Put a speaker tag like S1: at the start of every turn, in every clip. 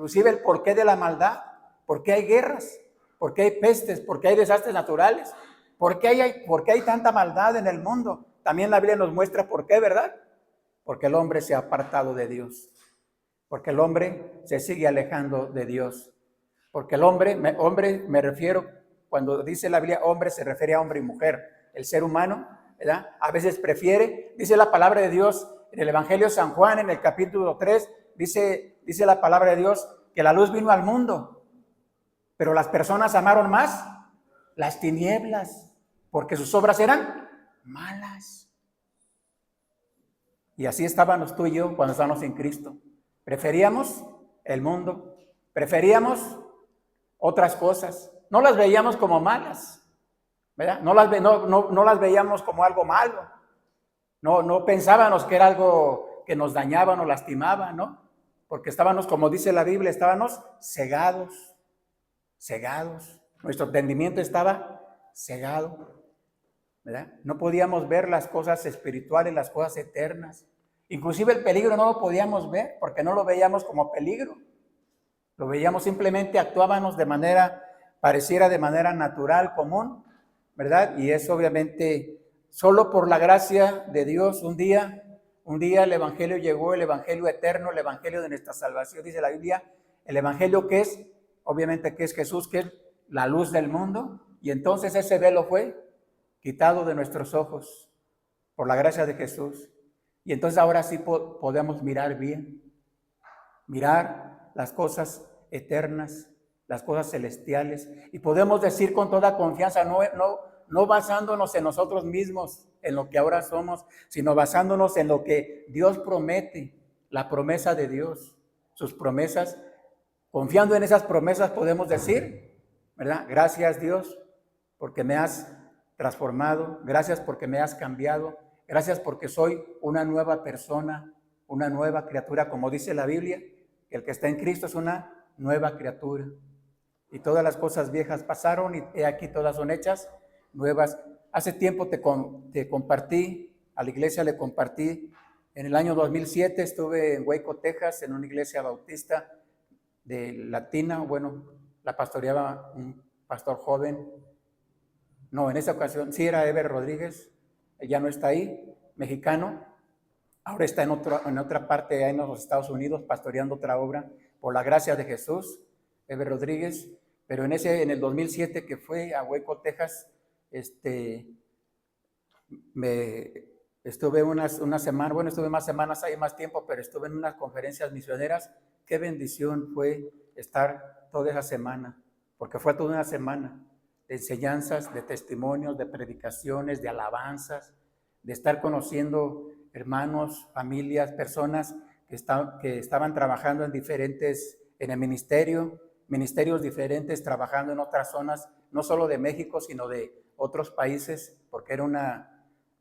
S1: inclusive el porqué de la maldad, por qué hay guerras, por qué hay pestes, por qué hay desastres naturales, por qué hay tanta maldad en el mundo. También la Biblia nos muestra por qué, ¿verdad? Porque el hombre se ha apartado de Dios, porque el hombre se sigue alejando de Dios, porque el hombre me refiero, cuando dice la Biblia hombre se refiere a hombre y mujer, el ser humano, ¿verdad? A veces prefiere, dice la palabra de Dios en el Evangelio de San Juan, en el capítulo 3, dice la palabra de Dios que la luz vino al mundo, pero las personas amaron más las tinieblas, porque sus obras eran malas. Y así estábamos tú y yo cuando estábamos en Cristo. Preferíamos el mundo, preferíamos otras cosas. No las veíamos como malas, ¿verdad? No las veíamos como algo malo. No pensábamos que era algo que nos dañaba, nos lastimaba, ¿no? Porque estábamos, como dice la Biblia, estábamos cegados. Nuestro entendimiento estaba cegado, ¿verdad? No podíamos ver las cosas espirituales, las cosas eternas. Inclusive el peligro no lo podíamos ver porque no lo veíamos como peligro. Lo veíamos simplemente, actuábamos pareciera de manera natural, común, ¿verdad? Y eso obviamente solo por la gracia de Dios. Un día el Evangelio llegó, el Evangelio eterno, el Evangelio de nuestra salvación, dice la Biblia, el Evangelio que es, obviamente que es Jesús, que es la luz del mundo, y entonces ese velo fue quitado de nuestros ojos por la gracia de Jesús. Y entonces ahora sí podemos mirar bien, mirar las cosas eternas, las cosas celestiales, y podemos decir con toda confianza, no basándonos en nosotros mismos, en lo que ahora somos, sino basándonos en lo que Dios promete, la promesa de Dios, sus promesas. Confiando en esas promesas podemos decir, ¿verdad? Gracias Dios, porque me has transformado, gracias porque me has cambiado, gracias porque soy una nueva persona, una nueva criatura, como dice la Biblia, que el que está en Cristo es una nueva criatura. Y todas las cosas viejas pasaron y he aquí todas son hechas nuevas. Hace tiempo te compartí, a la iglesia le compartí, en el año 2007 estuve en Waco, Texas, en una iglesia bautista de latina, bueno, la pastoreaba un pastor joven. No, en esa ocasión sí era Eber Rodríguez, ya no está ahí, mexicano. Ahora está en otra parte, en los Estados Unidos, pastoreando otra obra, por la gracia de Jesús, Eber Rodríguez. Pero en el 2007 que fue a Waco, Texas, estuve una semana, bueno, estuve más semanas ahí, más tiempo, pero estuve en unas conferencias misioneras. Qué bendición fue estar toda esa semana, porque fue toda una semana de enseñanzas, de testimonios, de predicaciones, de alabanzas, de estar conociendo hermanos, familias, personas que estaban trabajando en el ministerios diferentes, trabajando en otras zonas, no solo de México, sino de otros países, porque era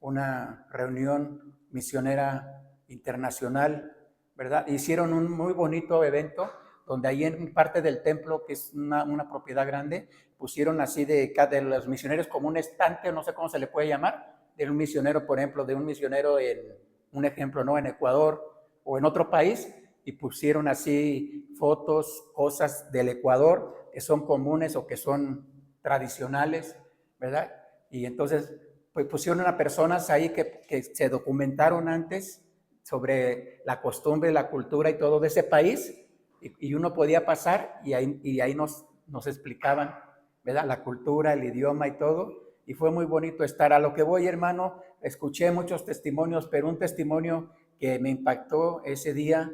S1: una reunión misionera internacional, ¿verdad? Hicieron un muy bonito evento donde ahí en parte del templo, que es una propiedad grande, pusieron así de los misioneros como un estante, no sé cómo se le puede llamar, de un misionero, por ejemplo, de un misionero un ejemplo, ¿no? En Ecuador o en otro país, y pusieron así fotos, cosas del Ecuador que son comunes o que son tradicionales, ¿verdad? Y entonces pues pusieron a personas ahí que se documentaron antes sobre la costumbre, la cultura y todo de ese país, y uno podía pasar y ahí nos explicaban, ¿verdad? La cultura, el idioma y todo, y fue muy bonito estar. A lo que voy, hermano, escuché muchos testimonios, pero un testimonio que me impactó ese día,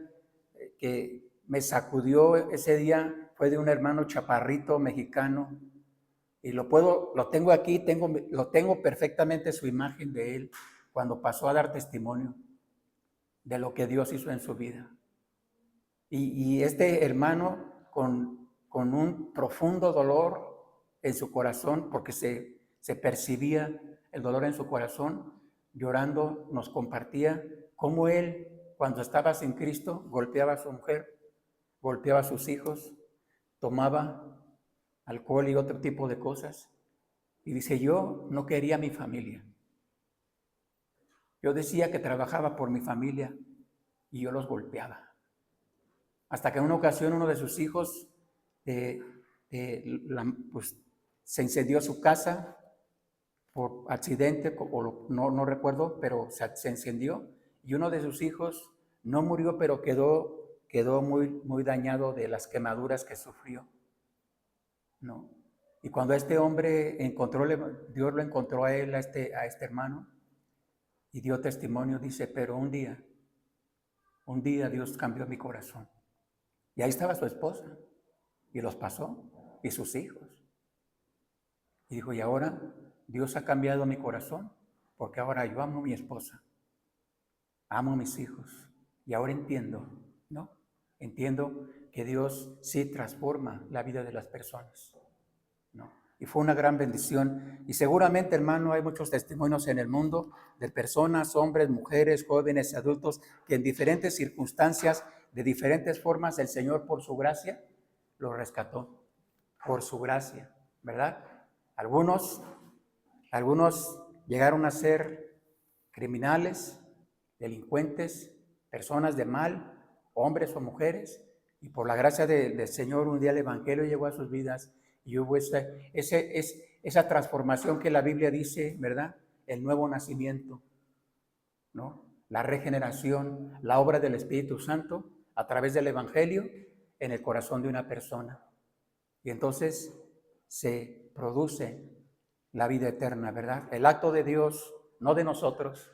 S1: que me sacudió ese día, fue de un hermano chaparrito mexicano, y lo tengo aquí, lo tengo perfectamente su imagen de él cuando pasó a dar testimonio de lo que Dios hizo en su vida. Y este hermano con un profundo dolor en su corazón, porque se percibía el dolor en su corazón, llorando, nos compartía cómo él, cuando estaba sin Cristo, golpeaba a su mujer, golpeaba a sus hijos, tomaba alcohol y otro tipo de cosas. Y dice, yo no quería a mi familia. Yo decía que trabajaba por mi familia y yo los golpeaba. Hasta que en una ocasión uno de sus hijos pues, se incendió su casa por accidente, no recuerdo, pero se encendió, y uno de sus hijos no murió, pero quedó muy dañado de las quemaduras que sufrió, ¿no? Y cuando este hombre Dios lo encontró a él, a este hermano, y dio testimonio, dice, pero un día Dios cambió mi corazón. Y ahí estaba su esposa, y los pasó, y sus hijos. Y dijo, y ahora Dios ha cambiado mi corazón, porque ahora yo amo a mi esposa, amo a mis hijos, y ahora entiendo, ¿no? Entiendo que Dios sí transforma la vida de las personas, ¿no? Y fue una gran bendición. Y seguramente, hermano, hay muchos testimonios en el mundo de personas, hombres, mujeres, jóvenes, adultos, que en diferentes circunstancias, de diferentes formas, el Señor por su gracia los rescató, por su gracia, ¿verdad? Algunos llegaron a ser criminales, delincuentes, personas de mal, hombres o mujeres, y por la gracia del Señor un día el Evangelio llegó a sus vidas y hubo esa transformación que la Biblia dice, ¿verdad? El nuevo nacimiento, ¿no? La regeneración, la obra del Espíritu Santo a través del Evangelio en el corazón de una persona. Y entonces se produce la vida eterna, ¿verdad? El acto de Dios, no de nosotros,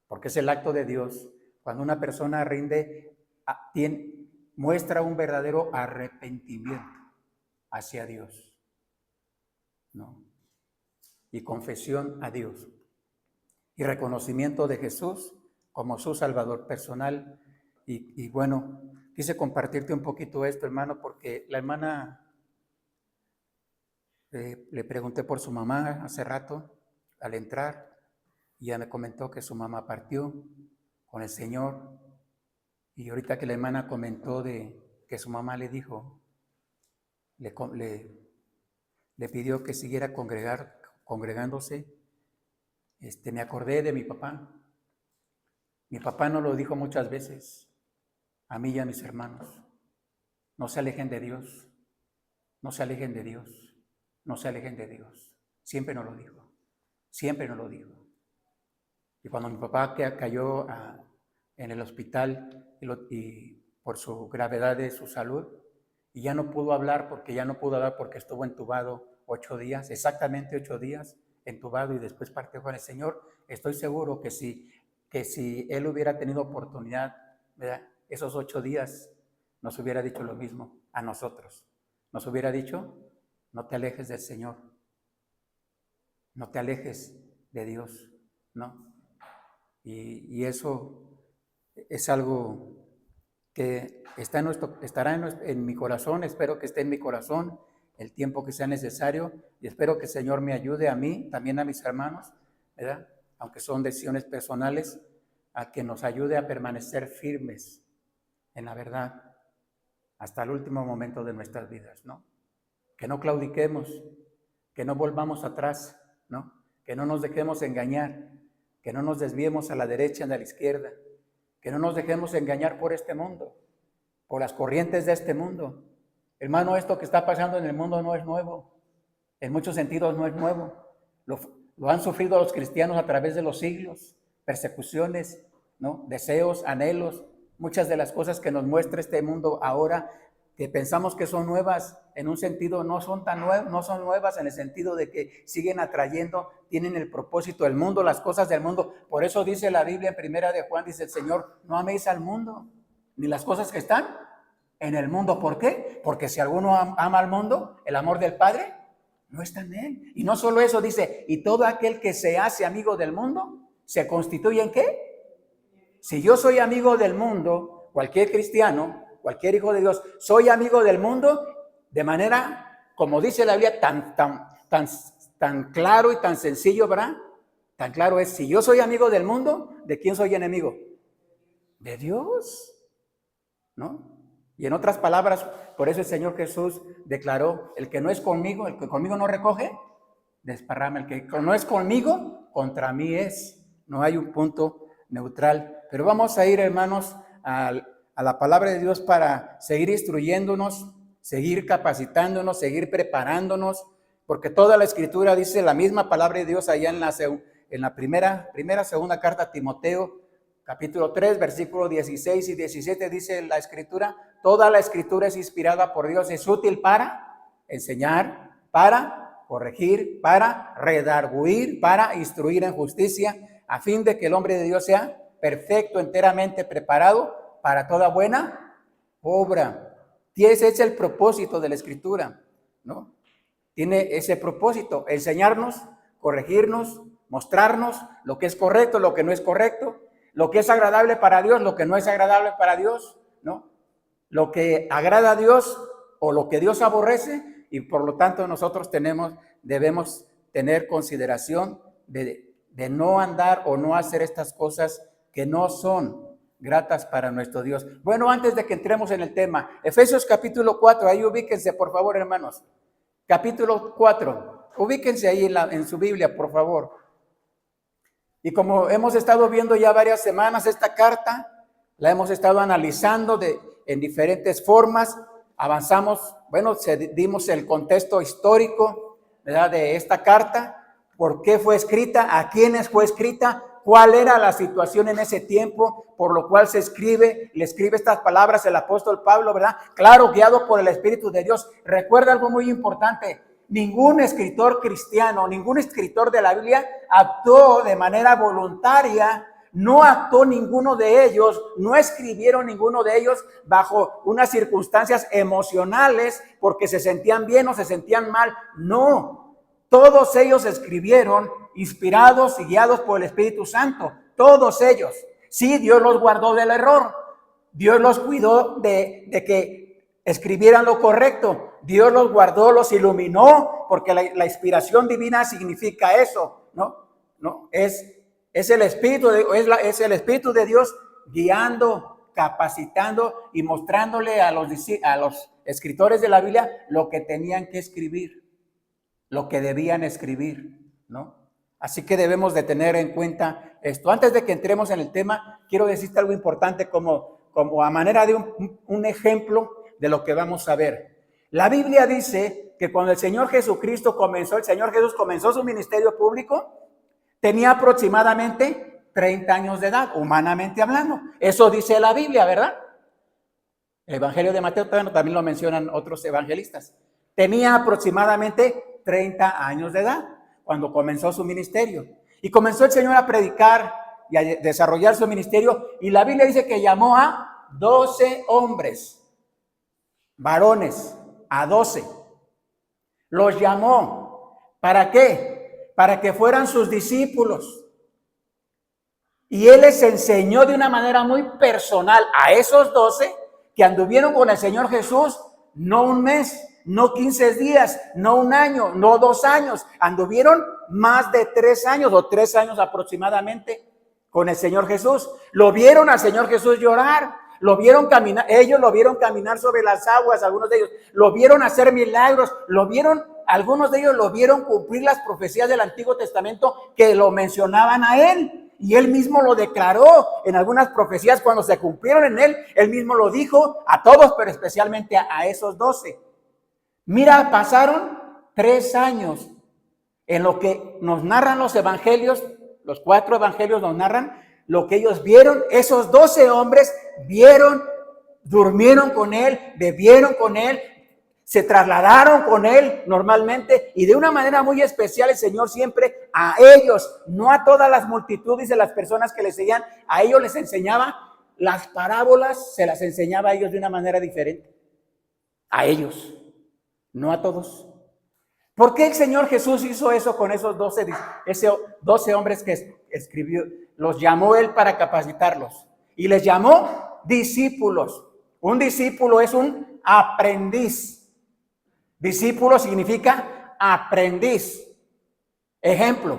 S1: porque es el acto de Dios. Cuando una persona muestra un verdadero arrepentimiento hacia Dios, ¿no? Y confesión a Dios. Y reconocimiento de Jesús como su Salvador personal. Y bueno, quise compartirte un poquito esto, hermano, porque la hermana... le pregunté por su mamá hace rato al entrar y ella me comentó que su mamá partió con el Señor. Y ahorita que la hermana comentó de que su mamá le dijo, le pidió que siguiera congregándose, me acordé de mi papá. Mi papá nos lo dijo muchas veces, a mí y a mis hermanos, no se alejen de Dios, no se alejen de Dios. No se alejen de Dios. Siempre nos lo dijo. Siempre nos lo dijo. Y cuando mi papá cayó en el hospital y por su gravedad de su salud, y ya no pudo hablar porque estuvo entubado 8 días, exactamente 8 días entubado, y después partió con el Señor, estoy seguro que si él hubiera tenido oportunidad, ¿verdad? Esos 8 días nos hubiera dicho lo mismo a nosotros. Nos hubiera dicho, no te alejes del Señor, no te alejes de Dios, ¿no? Y eso es algo que estará en mi corazón, espero que esté en mi corazón el tiempo que sea necesario, y espero que el Señor me ayude a mí, también a mis hermanos, ¿verdad? Aunque son decisiones personales, a que nos ayude a permanecer firmes en la verdad hasta el último momento de nuestras vidas, ¿no? Que no claudiquemos, que no volvamos atrás, ¿no? Que no nos dejemos engañar, que no nos desviemos a la derecha ni a la izquierda, que no nos dejemos engañar por este mundo, por las corrientes de este mundo. Hermano, esto que está pasando en el mundo no es nuevo, en muchos sentidos no es nuevo. Lo han sufrido los cristianos a través de los siglos, persecuciones, ¿no? Deseos, anhelos, muchas de las cosas que nos muestra este mundo ahora, que pensamos que son nuevas, en un sentido no son nuevas en el sentido de que siguen atrayendo, tienen el propósito del mundo, las cosas del mundo. Por eso dice la Biblia en Primera de Juan, dice el Señor, no améis al mundo, ni las cosas que están en el mundo. ¿Por qué? Porque si alguno ama al mundo, el amor del Padre no está en él. Y no solo eso, dice, y todo aquel que se hace amigo del mundo, ¿se constituye en qué? Si yo soy amigo del mundo, cualquier cristiano, cualquier hijo de Dios, soy amigo del mundo de manera, como dice la Biblia, tan claro y tan sencillo, ¿verdad? Tan claro es, si yo soy amigo del mundo, ¿de quién soy enemigo? De Dios, ¿no? Y en otras palabras, por eso el Señor Jesús declaró, el que no es conmigo, el que conmigo no recoge, desparrama. El que no es conmigo, contra mí es. No hay un punto neutral. Pero vamos a ir, hermanos, a la palabra de Dios para seguir instruyéndonos, seguir capacitándonos, seguir preparándonos, porque toda la Escritura dice la misma palabra de Dios allá en la segunda carta a Timoteo, capítulo 3, versículos 16 y 17, dice la Escritura, toda la Escritura es inspirada por Dios, es útil para enseñar, para corregir, para redarguir, para instruir en justicia, a fin de que el hombre de Dios sea perfecto, enteramente preparado para toda buena obra. Y ese es el propósito de la Escritura, ¿no? Tiene ese propósito, enseñarnos, corregirnos, mostrarnos lo que es correcto, lo que no es correcto, lo que es agradable para Dios, lo que no es agradable para Dios, ¿no? Lo que agrada a Dios o lo que Dios aborrece, y por lo tanto nosotros debemos tener consideración de no andar o no hacer estas cosas que no son gratas para nuestro Dios. Bueno, antes de que entremos en el tema, Efesios capítulo 4, ahí ubíquense por favor, hermanos. Capítulo 4, ubíquense ahí en su Biblia, por favor. Y como hemos estado viendo ya varias semanas esta carta, la hemos estado analizando en diferentes formas, avanzamos, bueno, dimos el contexto histórico, ¿verdad?, de esta carta, por qué fue escrita, a quiénes fue escrita, cuál era la situación en ese tiempo, por lo cual le escribe estas palabras el apóstol Pablo, ¿verdad? Claro, guiado por el Espíritu de Dios. Recuerda algo muy importante, ningún escritor cristiano, ningún escritor de la Biblia actuó de manera voluntaria, no actuó ninguno de ellos, no escribieron ninguno de ellos bajo unas circunstancias emocionales porque se sentían bien o se sentían mal, no. Todos ellos escribieron inspirados y guiados por el Espíritu Santo, todos ellos. Sí, Dios los guardó del error, Dios los cuidó de que escribieran lo correcto, Dios los guardó, los iluminó, porque la inspiración divina significa eso, ¿no? Es el Espíritu es el Espíritu de Dios guiando, capacitando y mostrándole a los escritores de la Biblia lo que tenían que escribir, lo que debían escribir, ¿no? Así que debemos de tener en cuenta esto. Antes de que entremos en el tema, quiero decirte algo importante como a manera de un ejemplo de lo que vamos a ver. La Biblia dice que cuando el Señor Jesús comenzó su ministerio público, tenía aproximadamente 30 años de edad, humanamente hablando. Eso dice la Biblia, ¿verdad? El Evangelio de Mateo también lo mencionan otros evangelistas. Tenía aproximadamente 30 años de edad cuando comenzó su ministerio. Y comenzó el Señor a predicar y a desarrollar su ministerio. Y la Biblia dice que llamó a 12 hombres, varones, a 12. Los llamó. ¿Para qué? Para que fueran sus discípulos. Y Él les enseñó de una manera muy personal a esos 12 que anduvieron con el Señor Jesús, no un mes, no 15 días, no un año, no 2 años, anduvieron más de 3 años o 3 años aproximadamente con el Señor Jesús. Lo vieron al Señor Jesús llorar, lo vieron caminar, ellos lo vieron caminar sobre las aguas, algunos de ellos lo vieron hacer milagros, algunos de ellos lo vieron cumplir las profecías del Antiguo Testamento que lo mencionaban a Él. Y Él mismo lo declaró en algunas profecías cuando se cumplieron en Él. Él mismo lo dijo a todos, pero especialmente a esos 12. Mira, pasaron 3 años en lo que nos narran los evangelios, los 4 evangelios nos narran lo que ellos vieron. Esos 12 hombres vieron, durmieron con Él, bebieron con Él, se trasladaron con Él normalmente y de una manera muy especial el Señor siempre a ellos, no a todas las multitudes de las personas que les seguían, a ellos les enseñaba las parábolas, se las enseñaba a ellos de una manera diferente, a ellos, no a todos. ¿Por qué el Señor Jesús hizo eso con esos 12 hombres que escribió? Los llamó Él para capacitarlos y les llamó discípulos. Un discípulo es un aprendiz. Discípulo significa aprendiz. Ejemplo,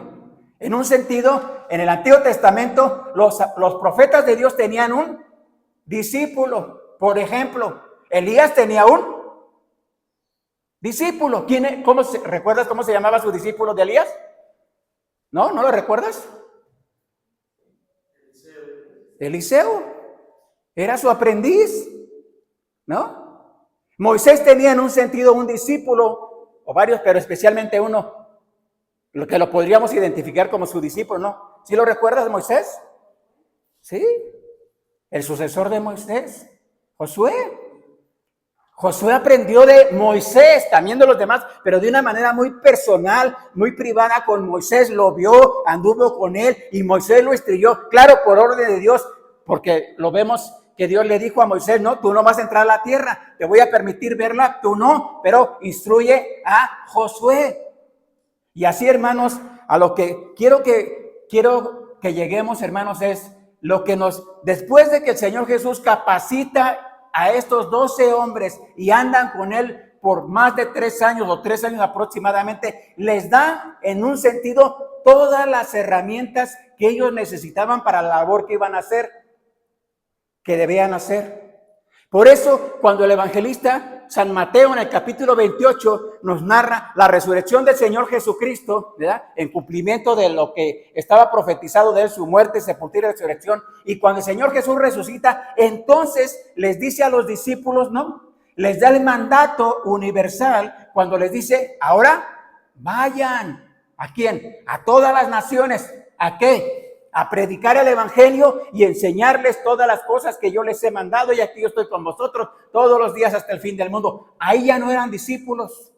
S1: en un sentido, en el Antiguo Testamento, los profetas de Dios tenían un discípulo. Por ejemplo, Elías tenía un discípulo. ¿Recuerdas cómo se llamaba su discípulo de Elías? ¿No? ¿No lo recuerdas? Eliseo. Era su aprendiz, ¿no? Moisés tenía en un sentido un discípulo, o varios, pero especialmente uno, lo que lo podríamos identificar como su discípulo, ¿no? ¿Sí lo recuerdas, Moisés? Sí, el sucesor de Moisés, Josué. Josué aprendió de Moisés, también de los demás, pero de una manera muy personal, muy privada con Moisés. Lo vio, anduvo con él y Moisés lo instruyó, claro, por orden de Dios, porque lo vemos que Dios le dijo a Moisés, no, tú no vas a entrar a la tierra, te voy a permitir verla, tú no, pero instruye a Josué. Y así, hermanos, a lo que quiero que lleguemos, hermanos, es lo que después de que el Señor Jesús capacita a estos 12 hombres y andan con él por más de 3 años o 3 años aproximadamente, les da en un sentido todas las herramientas que ellos necesitaban para la labor que iban a hacer, que debían hacer. Por eso, cuando el evangelista San Mateo en el capítulo 28 nos narra la resurrección del Señor Jesucristo, ¿verdad? En cumplimiento de lo que estaba profetizado de él, su muerte, sepultura y resurrección. Y cuando el Señor Jesús resucita, entonces les dice a los discípulos, ¿no? Les da el mandato universal cuando les dice, ahora vayan. ¿A quién? A todas las naciones. ¿A qué? A predicar el evangelio y enseñarles todas las cosas que yo les he mandado, y aquí yo estoy con vosotros todos los días hasta el fin del mundo. Ahí ya no eran discípulos,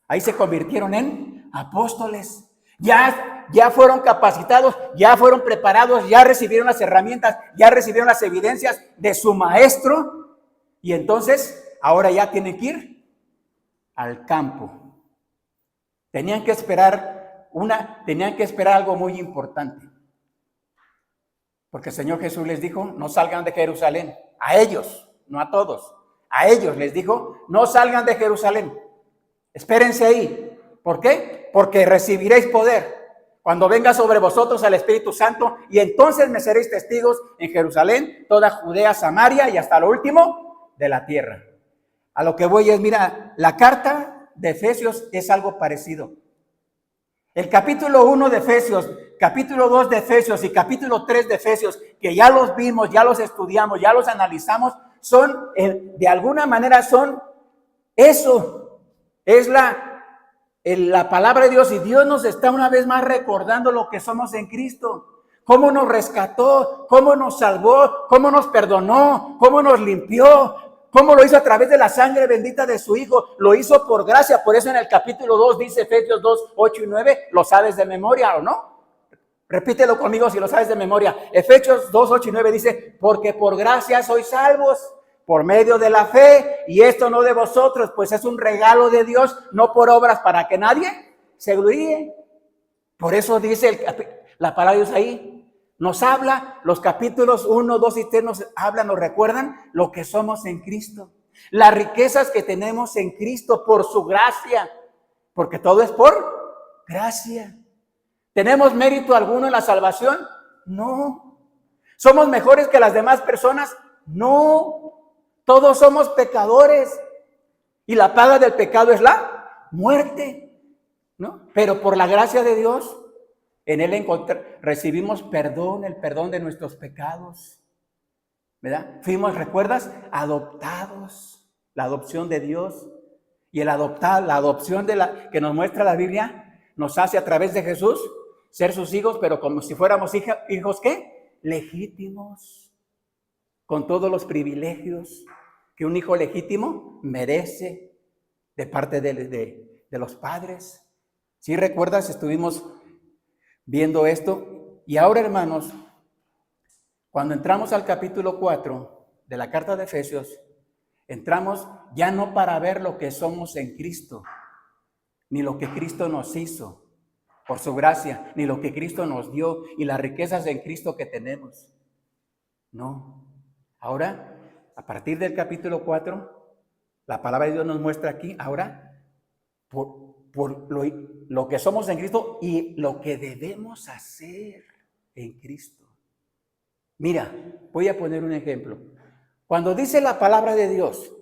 S1: ahí se convirtieron en apóstoles, ya fueron capacitados, ya fueron preparados, ya recibieron las herramientas, ya recibieron las evidencias de su maestro, y entonces ahora ya tienen que ir al campo. Tenían que esperar algo muy importante, porque el Señor Jesús les dijo, no salgan de Jerusalén, a ellos, no a todos, a ellos les dijo, no salgan de Jerusalén, espérense ahí. ¿Por qué? Porque recibiréis poder cuando venga sobre vosotros el Espíritu Santo, y entonces me seréis testigos en Jerusalén, toda Judea, Samaria y hasta lo último de la tierra. A lo que voy es, mira, la carta de Efesios es algo parecido. El capítulo 1 de Efesios, capítulo 2 de Efesios y capítulo 3 de Efesios, que ya los vimos, ya los estudiamos, ya los analizamos, son, de alguna manera son eso, es la palabra de Dios, y Dios nos está una vez más recordando lo que somos en Cristo, cómo nos rescató, cómo nos salvó, cómo nos perdonó, cómo nos limpió, cómo lo hizo a través de la sangre bendita de su Hijo. Lo hizo por gracia. Por eso en el capítulo 2 dice Efesios 2, 8 y 9, ¿lo sabes de memoria o no? Repítelo conmigo si lo sabes de memoria. Efesios 2, 8 y 9 dice, porque por gracia sois salvos por medio de la fe, y esto no de vosotros, pues es un regalo de Dios, no por obras, para que nadie se gloríe. Por eso dice la palabra de Dios ahí. Nos habla, los capítulos 1, 2 y 3 nos hablan, nos recuerdan lo que somos en Cristo. Las riquezas que tenemos en Cristo por su gracia. Porque todo es por gracia. ¿Tenemos mérito alguno en la salvación? No. ¿Somos mejores que las demás personas? No. Todos somos pecadores. Y la paga del pecado es la muerte, ¿no? Pero por la gracia de Dios, en Él recibimos perdón, el perdón de nuestros pecados, ¿verdad? Fuimos, ¿recuerdas? Adoptados, la adopción de Dios. Y la adopción que nos muestra la Biblia, nos hace a través de Jesús ser sus hijos, pero como si fuéramos hijos, ¿qué? Legítimos, con todos los privilegios que un hijo legítimo merece de parte de los padres. ¿Sí recuerdas? Estuvimos viendo esto. Y ahora, hermanos, cuando entramos al capítulo 4 de la carta de Efesios, entramos ya no para ver lo que somos en Cristo, ni lo que Cristo nos hizo por su gracia, ni lo que Cristo nos dio y las riquezas en Cristo que tenemos. No. Ahora, a partir del capítulo 4, la palabra de Dios nos muestra aquí, ahora, por lo que somos en Cristo y lo que debemos hacer en Cristo. Mira, voy a poner un ejemplo. Cuando dice la palabra de Dios,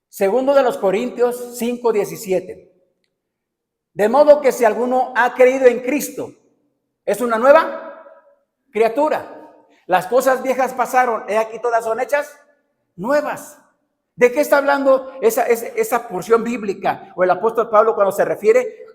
S1: segundo de los Corintios 5:17, de modo que si alguno ha creído en Cristo, ¿es una nueva criatura. Las cosas viejas pasaron, he aquí todas son hechas nuevas. ¿De qué está hablando esa porción bíblica? O el apóstol Pablo cuando se refiere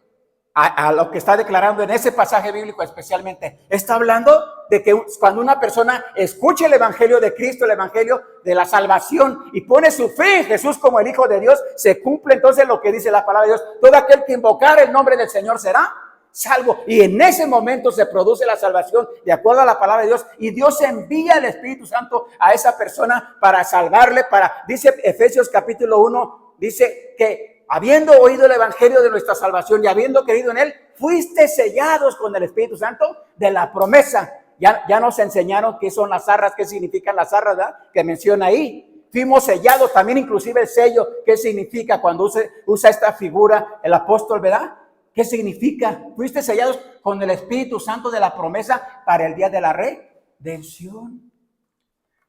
S1: a lo que está declarando en ese pasaje bíblico especialmente. Está hablando de que cuando una persona escucha el evangelio de Cristo, el evangelio de la salvación y pone su fe en Jesús como el Hijo de Dios, se cumple entonces lo que dice la palabra de Dios. Todo aquel que invocar el nombre del Señor será salvo. Y en ese momento se produce la salvación de acuerdo a la palabra de Dios. Y Dios envía el Espíritu Santo a esa persona para salvarle. Dice Efesios capítulo 1, dice que habiendo oído el evangelio de nuestra salvación y habiendo creído en él, fuiste sellados con el Espíritu Santo de la promesa. Ya nos enseñaron qué son las arras, qué significan las arras, ¿verdad? Que menciona ahí. Fuimos sellados, también inclusive el sello, ¿qué significa cuando usa esta figura el apóstol, verdad? ¿Qué significa? Fuiste sellados con el Espíritu Santo de la promesa para el día de la redención.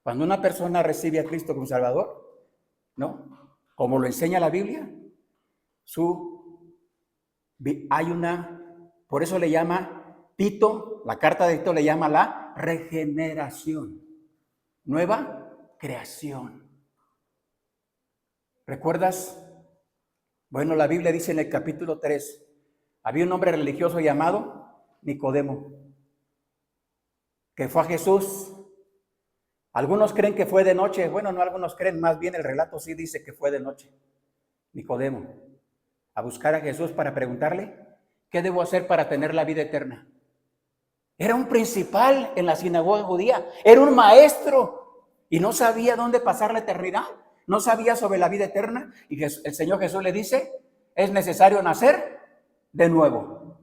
S1: Cuando una persona recibe a Cristo como Salvador, ¿no? Como lo enseña la Biblia, por eso le llama Tito, la carta de Tito le llama la regeneración, nueva creación. ¿Recuerdas? Bueno, la Biblia dice en el capítulo 3, había un hombre religioso llamado Nicodemo, que fue a Jesús. Algunos creen que fue de noche. Bueno, no, algunos creen, más bien el relato sí dice que fue de noche. Nicodemo, a buscar a Jesús para preguntarle, ¿qué debo hacer para tener la vida eterna? Era un principal en la sinagoga judía, era un maestro y no sabía dónde pasar la eternidad, no sabía sobre la vida eterna. Y el Señor Jesús le dice, es necesario nacer de nuevo.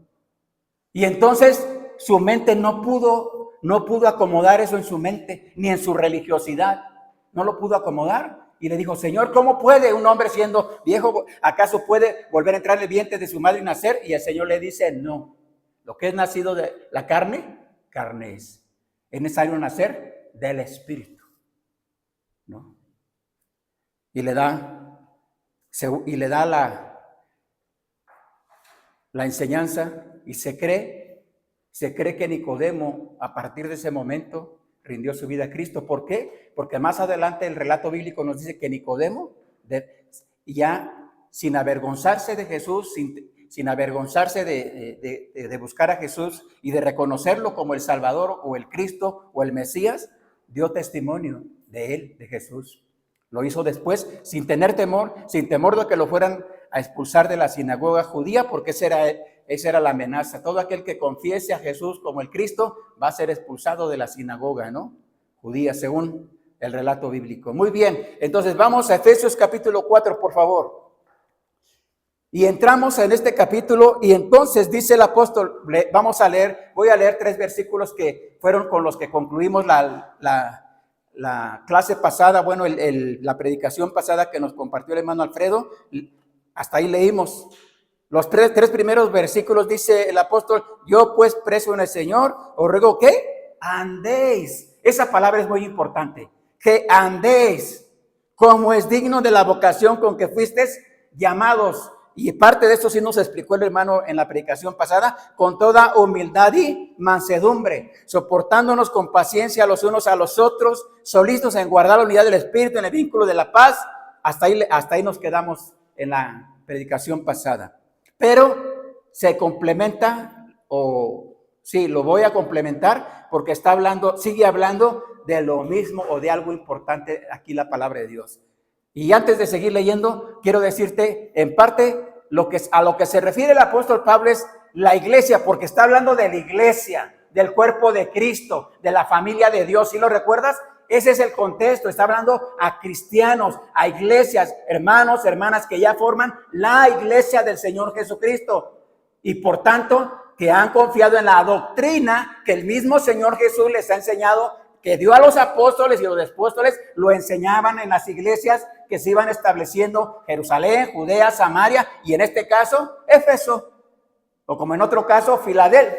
S1: Y entonces su mente no pudo acomodar eso en su mente, ni en su religiosidad, no lo pudo acomodar. Y le dijo, Señor, ¿cómo puede un hombre siendo viejo, acaso puede volver a entrar en el vientre de su madre y nacer? Y el Señor le dice, no, lo que es nacido de la carne, carne es. Es necesario nacer del Espíritu, ¿no? Y le da la enseñanza y se cree que Nicodemo, a partir de ese momento, rindió su vida a Cristo. ¿Por qué? Porque más adelante el relato bíblico nos dice que Nicodemo, ya sin avergonzarse de Jesús, sin avergonzarse de buscar a Jesús y de reconocerlo como el Salvador o el Cristo o el Mesías, dio testimonio de él, de Jesús. Lo hizo después sin tener temor, sin temor de que lo fueran a expulsar de la sinagoga judía, porque esa era la amenaza. Todo aquel que confiese a Jesús como el Cristo va a ser expulsado de la sinagoga, ¿no? Judía, según el relato bíblico. Muy bien, entonces vamos a Efesios capítulo 4, por favor. Y entramos en este capítulo y entonces dice el apóstol, voy a leer 3 versículos que fueron con los que concluimos la clase pasada, bueno, la predicación pasada que nos compartió el hermano Alfredo. Hasta ahí leímos. Los tres primeros versículos dice el apóstol, yo pues preso en el Señor, os ruego que andéis. Esa palabra es muy importante, que andéis como es digno de la vocación con que fuisteis llamados. Y parte de esto sí nos explicó el hermano en la predicación pasada, con toda humildad y mansedumbre, soportándonos con paciencia los unos a los otros, solícitos en guardar la unidad del Espíritu en el vínculo de la paz. Hasta ahí nos quedamos en la predicación pasada. Pero se complementa, lo voy a complementar porque sigue hablando de lo mismo o de algo importante aquí la palabra de Dios. Y antes de seguir leyendo, quiero decirte en parte a lo que se refiere el apóstol Pablo es la iglesia, porque está hablando de la iglesia, del cuerpo de Cristo, de la familia de Dios. ¿Sí lo recuerdas? Ese es el contexto. Está hablando a cristianos, a iglesias, hermanos, hermanas que ya forman la iglesia del Señor Jesucristo. Y por tanto, que han confiado en la doctrina que el mismo Señor Jesús les ha enseñado, que dio a los apóstoles y los apóstoles lo enseñaban en las iglesias que se iban estableciendo Jerusalén, Judea, Samaria y en este caso Éfeso, o como en otro caso Filadelfia,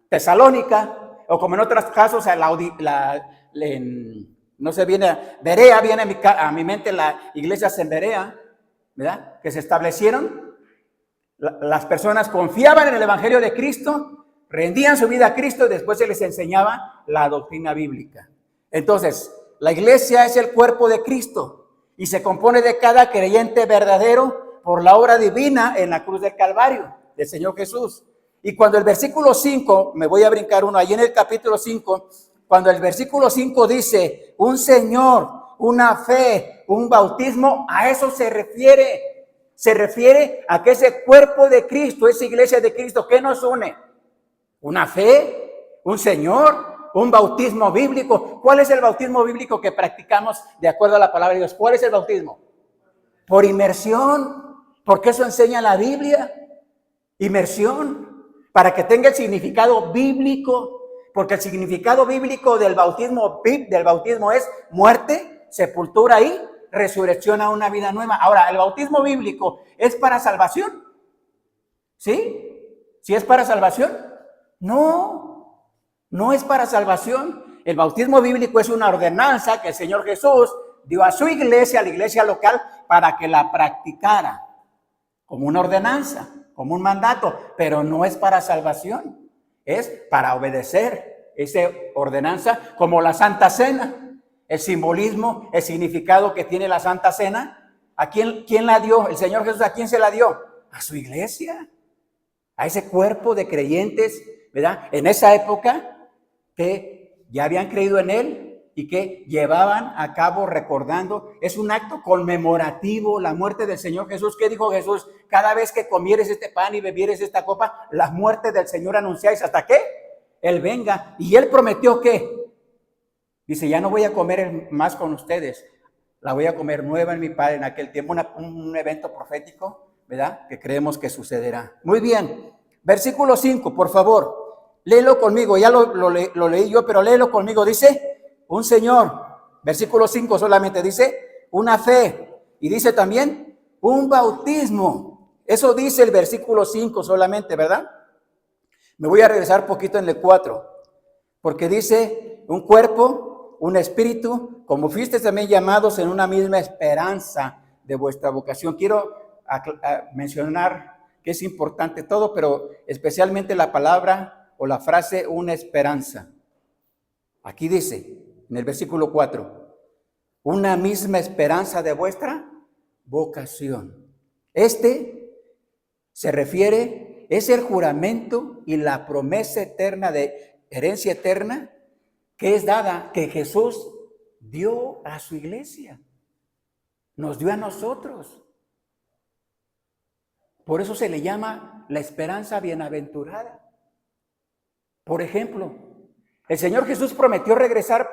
S1: Tesalónica, o como en otros casos Berea, viene a mi mente las iglesias en Berea, ¿verdad? Que se establecieron, las personas confiaban en el evangelio de Cristo, rendían su vida a Cristo y después se les enseñaba la doctrina bíblica. Entonces, la iglesia es el cuerpo de Cristo y se compone de cada creyente verdadero por la obra divina en la cruz del Calvario del Señor Jesús. Y cuando el versículo 5, me voy a brincar uno, ahí en el capítulo 5, cuando el versículo 5 dice, un Señor, una fe, un bautismo, a eso se refiere. Se refiere a que ese cuerpo de Cristo, esa iglesia de Cristo, ¿qué nos une? Una fe, un Señor, un bautismo bíblico. ¿Cuál es el bautismo bíblico que practicamos de acuerdo a la palabra de Dios? ¿Cuál es el bautismo? Por inmersión, porque eso enseña la Biblia. Inmersión, para que tenga el significado bíblico, porque el significado bíblico del bautismo es muerte, sepultura y resurrección a una vida nueva. Ahora, ¿el bautismo bíblico es para salvación? ¿Sí? ¿Sí es para salvación? No, no es para salvación. El bautismo bíblico es una ordenanza que el Señor Jesús dio a su iglesia, a la iglesia local, para que la practicara como una ordenanza, como un mandato, pero no es para salvación, es para obedecer esa ordenanza, como la Santa Cena, el simbolismo, el significado que tiene la Santa Cena. ¿A quién la dio? El Señor Jesús, ¿a quién se la dio? A su iglesia, a ese cuerpo de creyentes, ¿verdad? En esa época que ya habían creído en Él y que llevaban a cabo recordando. Es un acto conmemorativo, la muerte del Señor Jesús. ¿Qué dijo Jesús? Cada vez que comieres este pan y bebieres esta copa, la muerte del Señor anunciáis. ¿Hasta qué? Él venga. ¿Y Él prometió qué? Dice, ya no voy a comer más con ustedes, la voy a comer nueva en mi Padre en aquel tiempo. Un evento profético, ¿verdad? Que creemos que sucederá. Muy bien. Versículo 5, por favor. Léelo conmigo. Ya lo leí yo, pero léelo conmigo. Dice, un Señor. Versículo 5 solamente dice, una fe. Y dice también, un bautismo. Eso dice el versículo 5 solamente, ¿verdad? Me voy a regresar un poquito en el 4. Porque dice, un cuerpo, un espíritu, como fuisteis también llamados en una misma esperanza de vuestra vocación. Quiero mencionar que es importante todo, pero especialmente la palabra o la frase una esperanza. Aquí dice, en el versículo 4, una misma esperanza de vuestra vocación. Se refiere, es el juramento y la promesa eterna de herencia eterna que es dada, que Jesús dio a su iglesia, nos dio a nosotros. Por eso se le llama la esperanza bienaventurada. Por ejemplo, ¿el Señor Jesús prometió regresar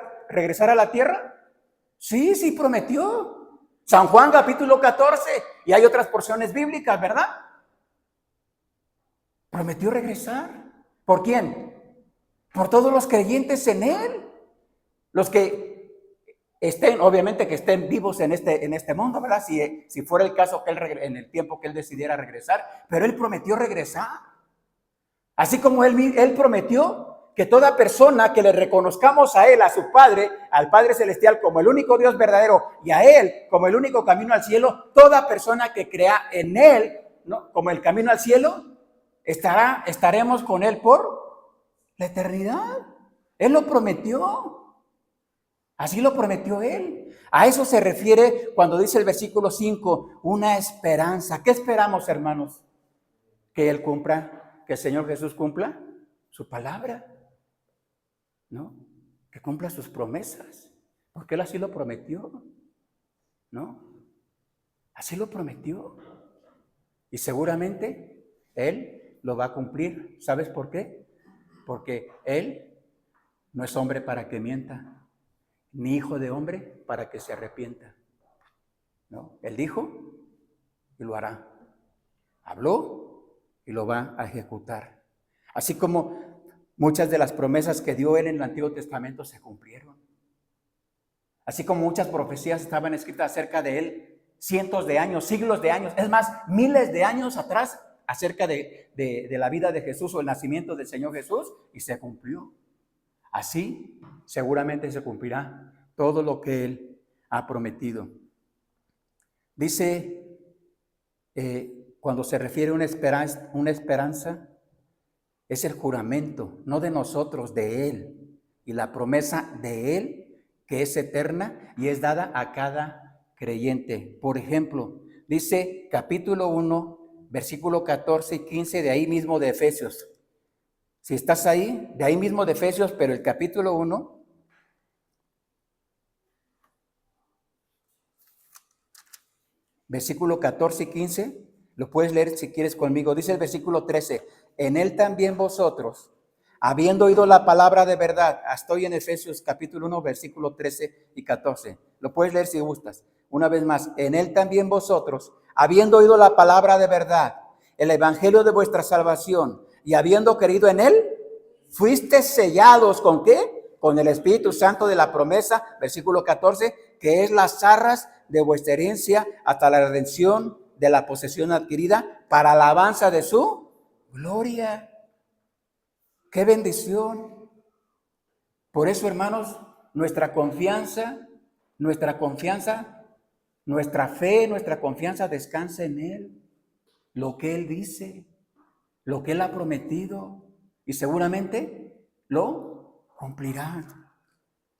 S1: a la tierra? Sí, prometió. San Juan capítulo 14, y hay otras porciones bíblicas, ¿verdad? Prometió regresar. ¿Por quién? Por todos los creyentes en Él. Los que estén, obviamente que estén vivos en este mundo, ¿verdad? Si fuera el caso que en el tiempo que Él decidiera regresar, pero Él prometió regresar. Así como Él prometió que toda persona que le reconozcamos a Él, a su Padre, al Padre Celestial como el único Dios verdadero y a Él como el único camino al cielo, toda persona que crea en Él, ¿no?, como el camino al cielo, estaremos con Él por la eternidad. Él lo prometió. Así lo prometió Él. A eso se refiere cuando dice el versículo 5, una esperanza. ¿Qué esperamos, hermanos? Que Él cumpla, que el Señor Jesús cumpla su palabra, ¿no? Que cumpla sus promesas, porque Él así lo prometió, ¿no? Así lo prometió. Y seguramente Él lo va a cumplir. ¿Sabes por qué? Porque Él no es hombre para que mienta, ni hijo de hombre para que se arrepienta, ¿no? Él dijo y lo hará. Habló y lo va a ejecutar. Así como muchas de las promesas que dio Él en el Antiguo Testamento se cumplieron. Así como muchas profecías estaban escritas acerca de Él cientos de años, siglos de años, es más, miles de años atrás, acerca de la vida de Jesús o el nacimiento del Señor Jesús, y se cumplió. Así seguramente se cumplirá todo lo que Él ha prometido. Dice, cuando se refiere a una esperanza, Es el juramento, no de nosotros, de Él. Y la promesa de Él, que es eterna y es dada a cada creyente. Por ejemplo, dice capítulo 1, versículo 14 y 15 de ahí mismo de Efesios. Si estás ahí, de ahí mismo de Efesios, pero el capítulo 1, versículo 14 y 15, lo puedes leer si quieres conmigo. Dice el versículo 13, en Él también vosotros, habiendo oído la palabra de verdad. Estoy en Efesios capítulo 1, versículo 13 y 14. Lo puedes leer si gustas. Una vez más, en Él también vosotros, habiendo oído la palabra de verdad, el evangelio de vuestra salvación, y habiendo creído en Él, fuiste sellados ¿con qué? Con el Espíritu Santo de la promesa, versículo 14, que es las arras de vuestra herencia hasta la redención de la posesión adquirida para alabanza de su gloria. ¡Qué bendición! Por eso, hermanos, nuestra confianza, nuestra fe, nuestra confianza descansa en Él. Lo que Él dice, lo que Él ha prometido, y seguramente lo cumplirá.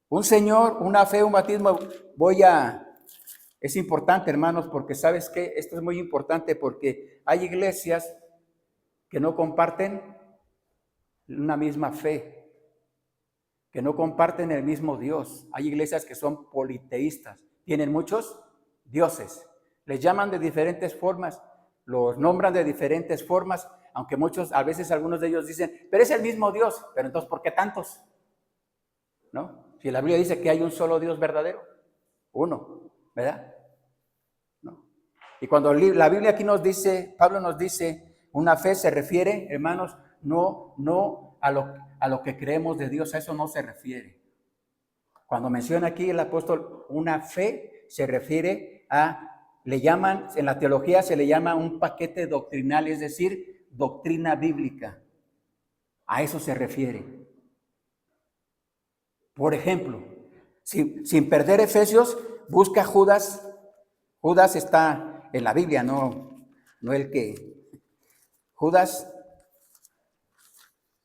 S1: Un Señor, una fe, un bautismo, es importante, hermanos, porque ¿sabes qué? Esto es muy importante porque hay iglesias que no comparten una misma fe, que no comparten el mismo Dios. Hay iglesias que son politeístas, tienen muchos dioses, les llaman de diferentes formas, los nombran de diferentes formas, aunque a veces algunos de ellos dicen, pero es el mismo Dios, pero entonces ¿por qué tantos? ¿No? Si la Biblia dice que hay un solo Dios verdadero, uno, ¿verdad? ¿No? Y cuando la Biblia aquí nos dice, Pablo nos dice, una fe se refiere, hermanos, no a lo que creemos de Dios, a eso no se refiere. Cuando menciona aquí el apóstol una fe, se refiere en la teología se le llama un paquete doctrinal, es decir, doctrina bíblica. A eso se refiere. Por ejemplo, sin perder Efesios, busca Judas. Judas está en la Biblia, no el que... Judas,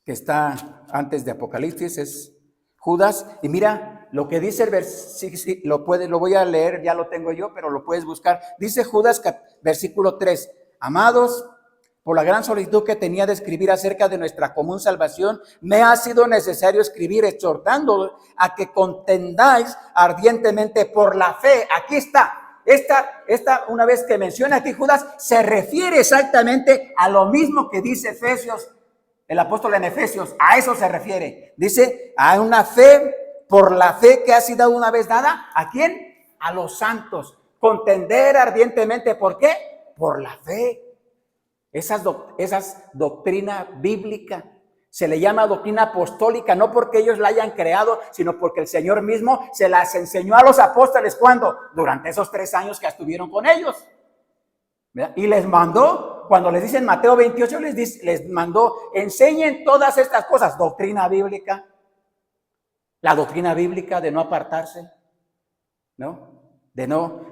S1: que está antes de Apocalipsis, es Judas. Y mira lo que dice el versículo, lo voy a leer, ya lo tengo yo, pero lo puedes buscar. Dice Judas, versículo 3, amados, por la gran solicitud que tenía de escribir acerca de nuestra común salvación, me ha sido necesario escribir exhortando a que contendáis ardientemente por la fe. Aquí está. Esta, una vez que menciona aquí Judas, se refiere exactamente a lo mismo que dice Efesios, el apóstol en Efesios, a eso se refiere. Dice, a una fe, por la fe que ha sido una vez dada, ¿a quién? A los santos. Contender ardientemente, ¿por qué? Por la fe. Esas doctrina bíblica. Se le llama doctrina apostólica, no porque ellos la hayan creado, sino porque el Señor mismo se las enseñó a los apóstoles. ¿Cuándo? Durante esos 3 años que estuvieron con ellos. ¿Verdad? Y les mandó, cuando les dice en Mateo 28, les mandó, enseñen todas estas cosas. Doctrina bíblica, la doctrina bíblica de no apartarse, ¿no?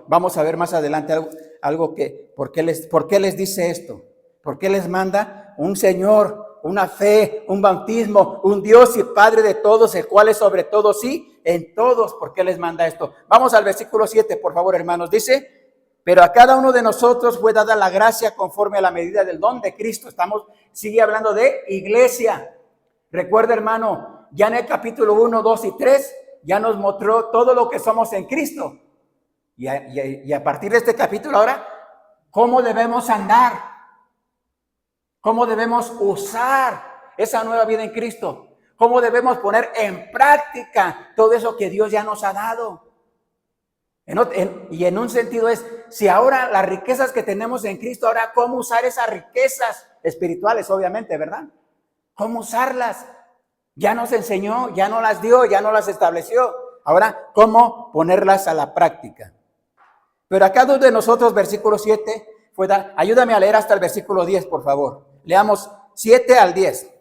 S1: Vamos a ver más adelante algo que, ¿por qué les dice esto? ¿Por qué les manda un Señor, una fe, un bautismo, un Dios y Padre de todos, el cual es sobre todos y en todos? ¿Por qué les manda esto? Vamos al versículo 7, por favor, hermanos. Dice, pero a cada uno de nosotros fue dada la gracia conforme a la medida del don de Cristo. Sigue hablando de iglesia. Recuerda, hermano, ya en el capítulo 1, 2 y 3, ya nos mostró todo lo que somos en Cristo. Y a partir de este capítulo ahora, ¿cómo debemos andar? ¿Cómo debemos usar esa nueva vida en Cristo? ¿Cómo debemos poner en práctica todo eso que Dios ya nos ha dado? Y en un sentido es, si ahora las riquezas que tenemos en Cristo, ahora ¿cómo usar esas riquezas espirituales, obviamente, verdad? ¿Cómo usarlas? Ya nos enseñó, ya nos las dio, ya nos las estableció. Ahora, ¿cómo ponerlas a la práctica? Pero a cada uno de nosotros, versículo 7, ayúdame a leer hasta el versículo 10, por favor. Leamos 7 al 10.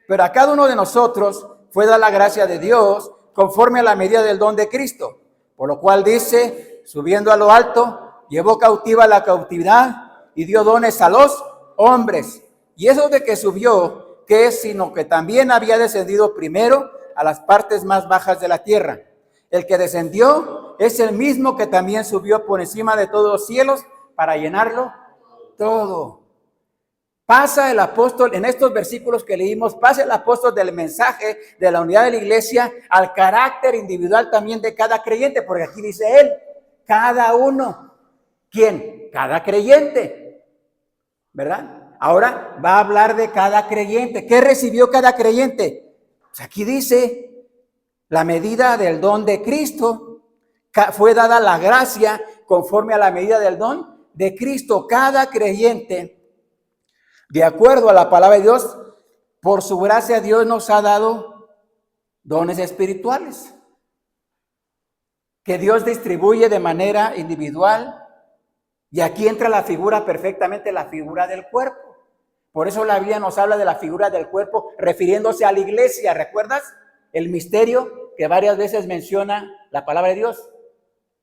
S1: Pero a cada uno de nosotros fue dada la gracia de Dios conforme a la medida del don de Cristo. Por lo cual dice, subiendo a lo alto, llevó cautiva la cautividad y dio dones a los hombres. Y eso de que subió ¿qué es? Sino que también había descendido primero a las partes más bajas de la tierra. El que descendió es el mismo que también subió por encima de todos los cielos para llenarlo todo. Pasa el apóstol, en estos versículos que leímos, pasa el apóstol del mensaje de la unidad de la iglesia al carácter individual también de cada creyente, porque aquí dice él, cada uno. ¿Quién? Cada creyente, ¿verdad? Ahora va a hablar de cada creyente. ¿Qué recibió cada creyente? Pues aquí dice, la medida del don de Cristo, fue dada la gracia conforme a la medida del don de Cristo. Cada creyente, de acuerdo a la palabra de Dios, por su gracia Dios nos ha dado dones espirituales que Dios distribuye de manera individual, y aquí entra la figura perfectamente, la figura del cuerpo. Por eso la Biblia nos habla de la figura del cuerpo refiriéndose a la iglesia. ¿Recuerdas el misterio que varias veces menciona la palabra de Dios?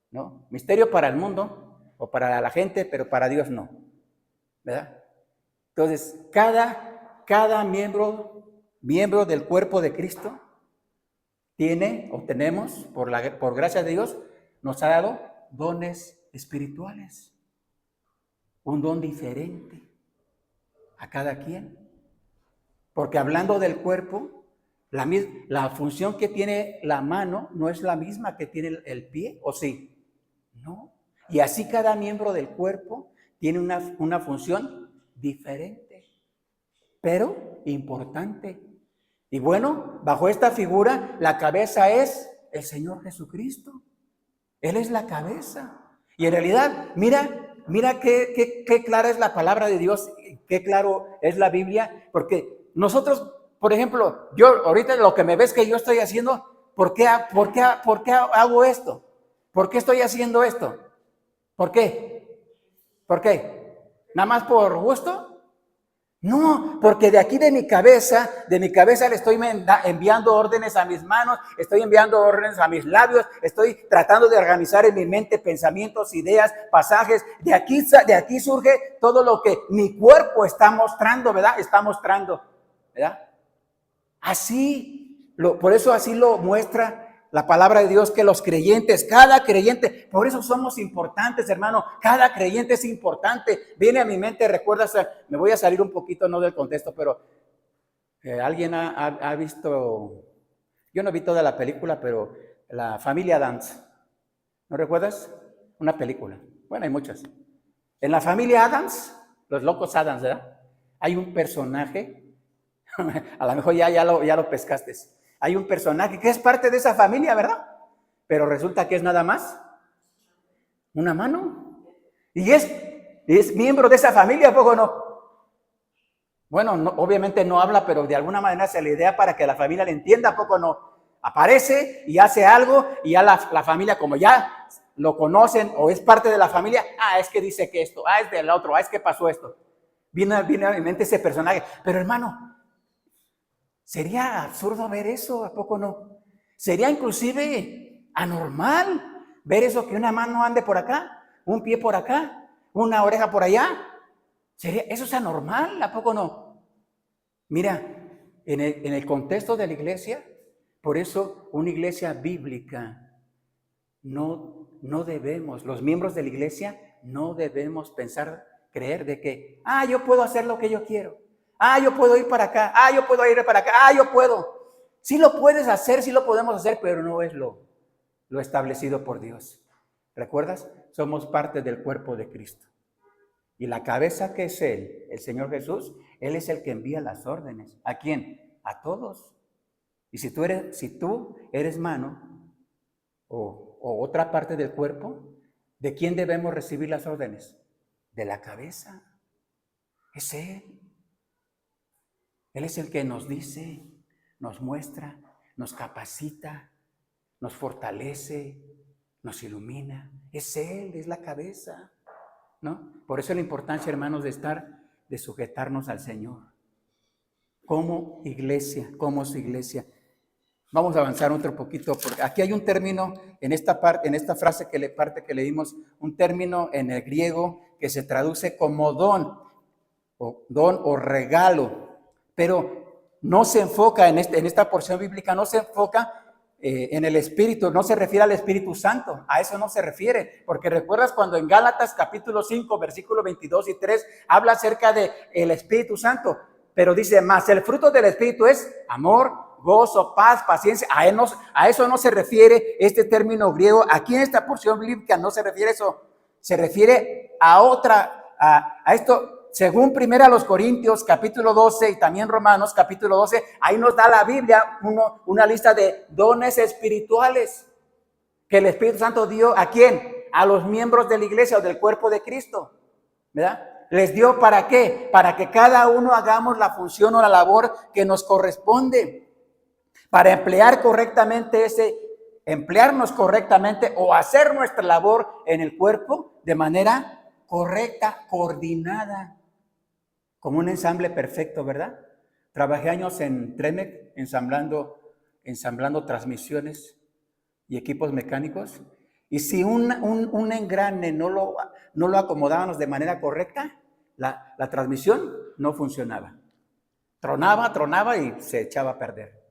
S1: ¿No? Misterio para el mundo o para la gente, pero para Dios no, ¿verdad? Entonces, cada miembro del cuerpo de Cristo tiene o tenemos, por gracia de Dios, nos ha dado dones espirituales. Un don diferente a cada quien. Porque hablando del cuerpo, la función que tiene la mano no es la misma que tiene el pie, ¿o sí? No. Y así cada miembro del cuerpo tiene una función diferente, pero importante. Y bueno, bajo esta figura, la cabeza es el Señor Jesucristo. Él es la cabeza. Y en realidad, mira qué clara es la palabra de Dios, qué claro es la Biblia, porque nosotros, por ejemplo, yo ahorita lo que me ves que yo estoy haciendo, ¿por qué hago esto? ¿Por qué estoy haciendo esto? ¿Por qué? ¿Por qué? ¿Nada más por gusto? No, porque de aquí de mi cabeza le estoy enviando órdenes a mis manos, estoy enviando órdenes a mis labios, estoy tratando de organizar en mi mente pensamientos, ideas, pasajes. De aquí surge todo lo que mi cuerpo está mostrando, ¿verdad? Está mostrando, ¿verdad? Por eso así lo muestra la palabra de Dios, que los creyentes, cada creyente, por eso somos importantes, hermano, cada creyente es importante. Viene a mi mente, recuerdas, me voy a salir un poquito, no del contexto, pero alguien ha visto, yo no vi toda la película, pero la familia Addams, ¿no recuerdas? Una película, bueno, hay muchas. En la familia Addams, los locos Addams, ¿verdad? Hay un personaje, a lo mejor ya lo pescaste. Hay un personaje que es parte de esa familia, ¿verdad? Pero resulta que es nada más una mano. Y es miembro de esa familia, ¿a poco no? Bueno, no, obviamente no habla, pero de alguna manera se le idea para que la familia le entienda, ¿a poco no? Aparece y hace algo y ya la familia, como ya lo conocen o es parte de la familia, es que dice que esto, es del otro, es que pasó esto. Viene a mi mente ese personaje. Pero hermano, sería absurdo ver eso, ¿a poco no? Sería inclusive anormal ver eso, que una mano ande por acá, un pie por acá, una oreja por allá. Eso es anormal, ¿a poco no? Mira, en el contexto de la iglesia, por eso una iglesia bíblica no debemos, los miembros de la iglesia no debemos creer de que, yo puedo hacer lo que yo quiero. Yo puedo ir para acá, yo puedo ir para acá, yo puedo. Sí lo puedes hacer, sí lo podemos hacer, pero no es lo establecido por Dios. ¿Recuerdas? Somos parte del cuerpo de Cristo. Y la cabeza, que es Él, el Señor Jesús, Él es el que envía las órdenes. ¿A quién? A todos. Y si tú eres mano o otra parte del cuerpo, ¿de quién debemos recibir las órdenes? De la cabeza. Es Él. Él es el que nos dice, nos muestra, nos capacita, nos fortalece, nos ilumina. Es Él, es la cabeza, ¿no? Por eso la importancia, hermanos, de sujetarnos al Señor. Como iglesia, como su iglesia. Vamos a avanzar otro poquito, porque aquí hay un término en esta frase que leímos, un término en el griego que se traduce como don o regalo. Pero no se enfoca en esta porción bíblica, no se enfoca en el Espíritu, no se refiere al Espíritu Santo, a eso no se refiere, porque recuerdas cuando en Gálatas capítulo 5, versículos 22 y 3, habla acerca de el Espíritu Santo, pero dice, más el fruto del Espíritu es amor, gozo, paz, paciencia. A eso no se refiere este término griego. Aquí en esta porción bíblica no se refiere a eso, se refiere a esto. Según 1 Corintios capítulo 12 y también Romanos capítulo 12, ahí nos da la Biblia una lista de dones espirituales que el Espíritu Santo dio ¿a quién? A los miembros de la iglesia o del cuerpo de Cristo, ¿verdad? Les dio ¿para qué? Para que cada uno hagamos la función o la labor que nos corresponde, para emplearnos correctamente o hacer nuestra labor en el cuerpo de manera correcta, coordinada. Como un ensamble perfecto, ¿verdad? Trabajé años en Tremec ensamblando transmisiones y equipos mecánicos. Y si un engrane no lo acomodábamos de manera correcta, la transmisión no funcionaba. Tronaba y se echaba a perder.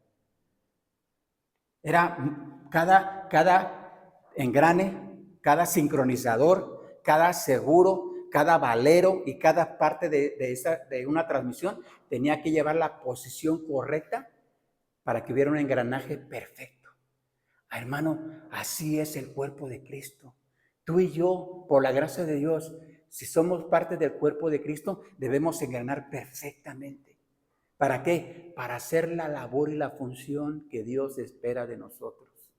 S1: Era cada engrane, cada sincronizador, cada seguro, cada valero y cada parte de una transmisión tenía que llevar la posición correcta para que hubiera un engranaje perfecto. Hermano, así es el cuerpo de Cristo. Tú y yo, por la gracia de Dios, si somos parte del cuerpo de Cristo, debemos engranar perfectamente. ¿Para qué? Para hacer la labor y la función que Dios espera de nosotros.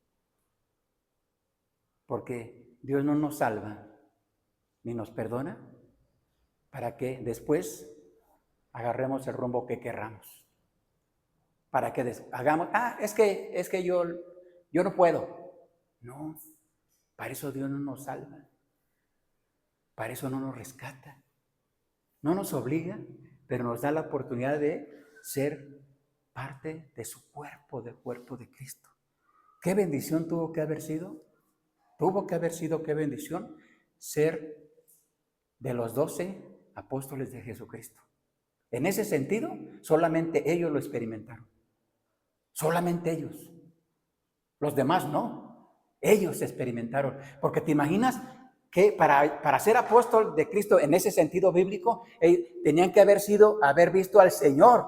S1: Porque Dios no nos salva ni nos perdona para que después agarremos el rumbo que querramos. Para que hagamos, es que yo no puedo. No, para eso Dios no nos salva. Para eso no nos rescata. No nos obliga, pero nos da la oportunidad de ser parte de su cuerpo, del cuerpo de Cristo. ¿Qué bendición tuvo que haber sido? Tuvo que haber sido, qué bendición, ser de los 12 apóstoles de Jesucristo. En ese sentido, solamente ellos lo experimentaron. Solamente ellos. Los demás no. Ellos experimentaron. Porque te imaginas que para ser apóstol de Cristo en ese sentido bíblico, tenían que haber visto al Señor,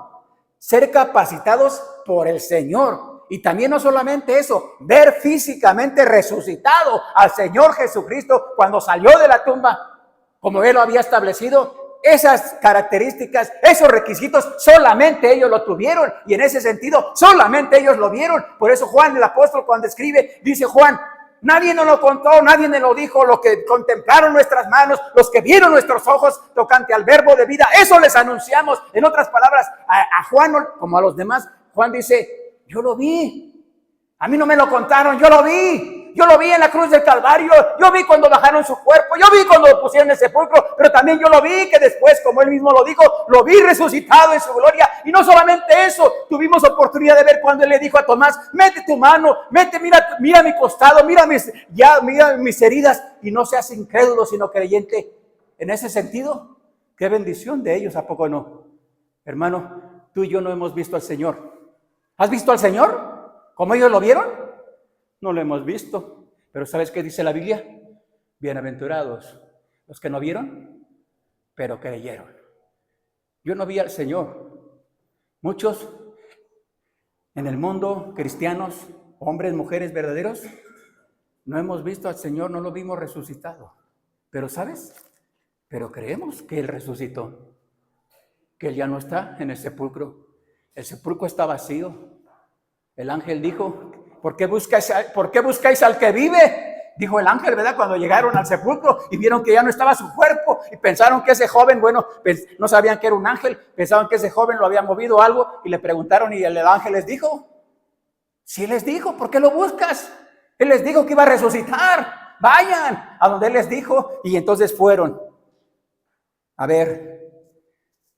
S1: ser capacitados por el Señor. Y también no solamente eso, ver físicamente resucitado al Señor Jesucristo cuando salió de la tumba, como Él lo había establecido. Esas características, esos requisitos, solamente ellos lo tuvieron. Y en ese sentido, solamente ellos lo vieron. Por eso Juan, el apóstol, cuando escribe, dice Juan, nadie nos lo contó, nadie nos lo dijo, lo que contemplaron nuestras manos, los que vieron nuestros ojos tocante al verbo de vida, eso les anunciamos. En otras palabras, a Juan, como a los demás, Juan dice, yo lo vi, a mí no me lo contaron, yo lo vi en la cruz del Calvario, yo vi cuando bajaron su cuerpo, yo vi cuando lo pusieron en el sepulcro, pero también yo lo vi que después, como él mismo lo dijo, lo vi resucitado en su gloria. Y no solamente eso, tuvimos oportunidad de ver cuando él le dijo a Tomás, mete tu mano, mira mi costado, mira mis heridas, y no seas incrédulo sino creyente. En ese sentido, qué bendición de ellos, ¿a poco no? Hermano, tú y yo no hemos visto al Señor. ¿Has visto al Señor? ¿Cómo ellos lo vieron? No lo hemos visto. Pero ¿sabes qué dice la Biblia? Bienaventurados los que no vieron, pero creyeron. Yo no vi al Señor. Muchos en el mundo, cristianos, hombres, mujeres verdaderos, no hemos visto al Señor, no lo vimos resucitado. Pero ¿sabes? Pero creemos que Él resucitó, que Él ya no está en el sepulcro. El sepulcro está vacío. El ángel dijo, ¿por qué buscáis al que vive? Dijo el ángel, ¿verdad? Cuando llegaron al sepulcro y vieron que ya no estaba su cuerpo y pensaron que ese joven, no sabían que era un ángel, pensaban que ese joven lo había movido algo y le preguntaron y el ángel les dijo, sí les dijo, ¿por qué lo buscas? Él les dijo que iba a resucitar, vayan a donde él les dijo. Y entonces fueron. A ver,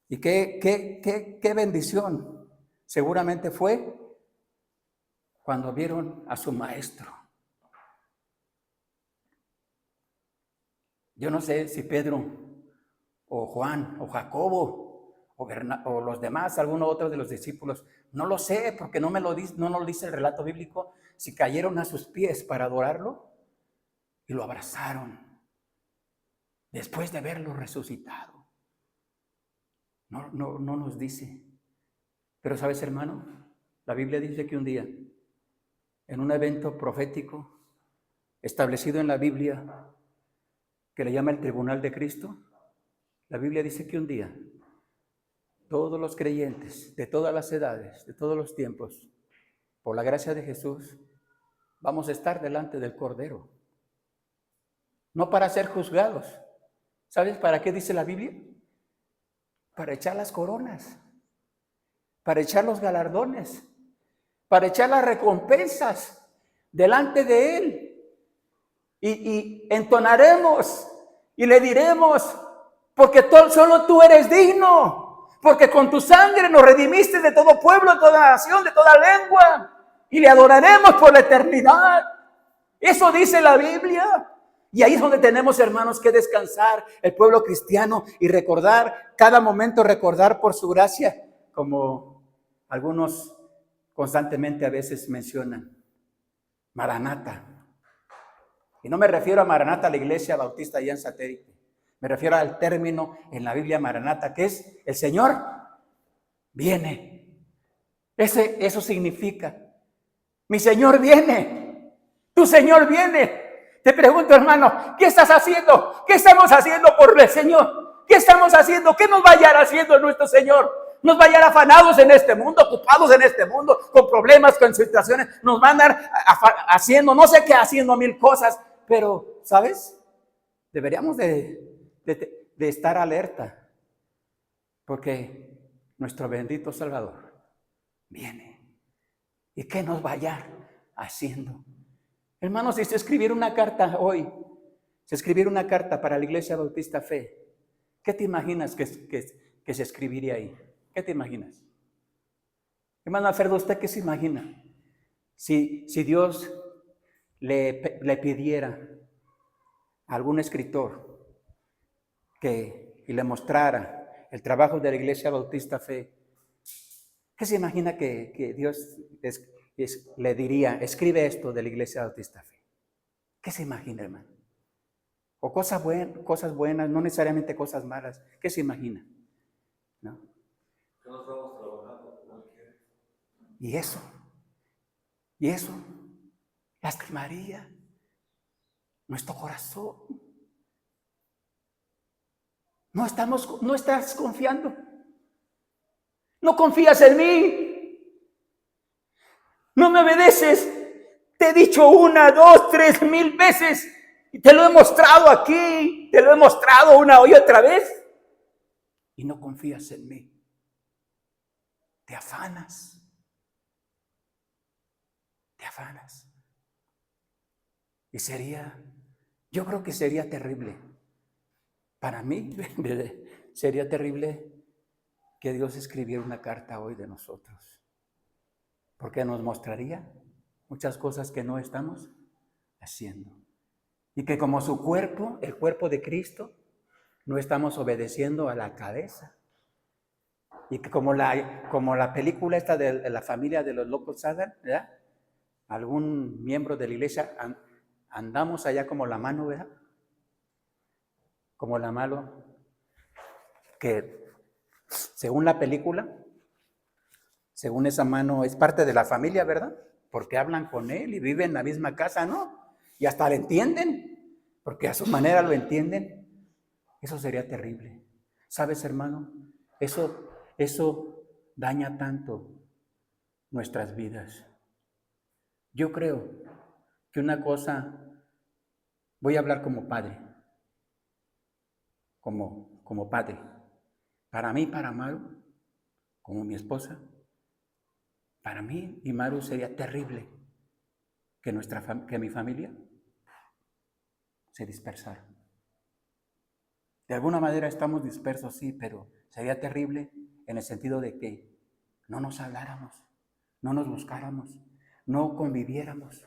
S1: y qué bendición seguramente fue cuando vieron a su maestro. Yo no sé si Pedro o Juan o Jacobo o los demás, alguno otro de los discípulos. No lo sé, porque no nos lo dice el relato bíblico, si cayeron a sus pies para adorarlo y lo abrazaron después de verlo resucitado. No nos dice. Pero ¿sabes, hermano? La Biblia dice que un día, en un evento profético establecido en la Biblia, que le llama el Tribunal de Cristo, la Biblia dice que un día todos los creyentes de todas las edades, de todos los tiempos, por la gracia de Jesús, vamos a estar delante del Cordero. No para ser juzgados. ¿Sabes para qué dice la Biblia? Para echar las coronas, para echar los galardones, para echar las recompensas delante de Él. Y entonaremos y le diremos, porque solo tú eres digno, porque con tu sangre nos redimiste de todo pueblo, de toda nación, de toda lengua, y le adoraremos por la eternidad. Eso dice la Biblia. Y ahí es donde tenemos, hermanos, que descansar, el pueblo cristiano, y recordar, cada momento recordar por su gracia, como algunos constantemente a veces mencionan, Maranata. Y no me refiero a Maranata, la iglesia bautista allá en Satélite. Me refiero al término en la Biblia Maranata, que es el Señor viene. Eso significa, mi Señor viene, tu Señor viene. Te pregunto, hermano, ¿qué estás haciendo? ¿Qué estamos haciendo por el Señor? ¿Qué estamos haciendo? ¿Qué nos va a hallar haciendo nuestro Señor? Nos va a hallar afanados en este mundo, ocupados en este mundo, con problemas, con situaciones. Nos va a andar haciendo, no sé qué, haciendo mil cosas. Pero, ¿sabes? Deberíamos de estar alerta, porque nuestro bendito Salvador viene. ¿Y qué nos va a hallar haciendo? Hermanos, si se escribiera una carta hoy, se escribiera una carta para la Iglesia Bautista Fe, ¿qué te imaginas que se escribiría ahí? ¿Qué te imaginas? Hermano Alfredo, ¿usted qué se imagina? Si Dios le pidiera a algún escritor y le mostrara el trabajo de la Iglesia Bautista Fe, ¿qué se imagina que Dios le diría? Escribe esto de la Iglesia Bautista Fe. ¿Qué se imagina, hermano? O cosas buenas, no necesariamente cosas malas. ¿Qué se imagina? ¿No?
S2: Que no estamos trabajando como Él quiere.
S1: Y eso lastimaría nuestro corazón. No estás confiando. No confías en mí. No me obedeces. Te he dicho 1, 2, 3 mil veces. Y te lo he mostrado aquí. Te lo he mostrado una y otra vez. Y no confías en mí. Te afanas. Te afanas. Y yo creo que sería terrible. Para mí sería terrible que Dios escribiera una carta hoy de nosotros. Porque nos mostraría muchas cosas que no estamos haciendo. Y que como su cuerpo, el cuerpo de Cristo, no estamos obedeciendo a la cabeza. Y que como la película esta de la familia de los locos Adams, ¿verdad? Algún miembro de la iglesia andamos allá como la mano, ¿verdad? Como la mano que según la película, según esa mano es parte de la familia, ¿verdad? Porque hablan con él y viven en la misma casa, ¿no? Y hasta le entienden, porque a su manera lo entienden. Eso sería terrible. ¿Sabes, hermano? Eso daña tanto nuestras vidas. Yo creo que una cosa, voy a hablar como padre, como padre. Para mí, para Maru, como mi esposa, para mí y Maru sería terrible que mi familia se dispersara. De alguna manera estamos dispersos, sí, pero sería terrible en el sentido de que no nos habláramos, no nos buscáramos, no conviviéramos,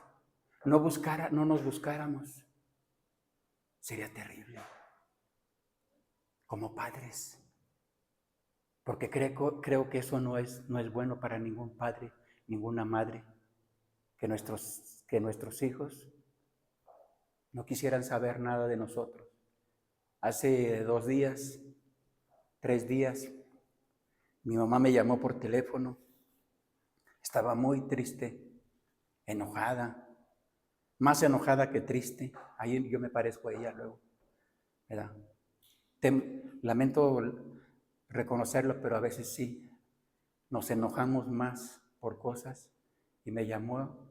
S1: no nos buscáramos. Sería terrible. Como padres, Porque creo que eso no es bueno para ningún padre, ninguna madre, que nuestros hijos no quisieran saber nada de nosotros. Hace 2 días, 3 días, mi mamá me llamó por teléfono. Estaba muy triste, enojada, más enojada que triste. Ahí yo me parezco a ella luego, ¿verdad? Lamento reconocerlo, pero a veces sí, nos enojamos más por cosas. Y me llamó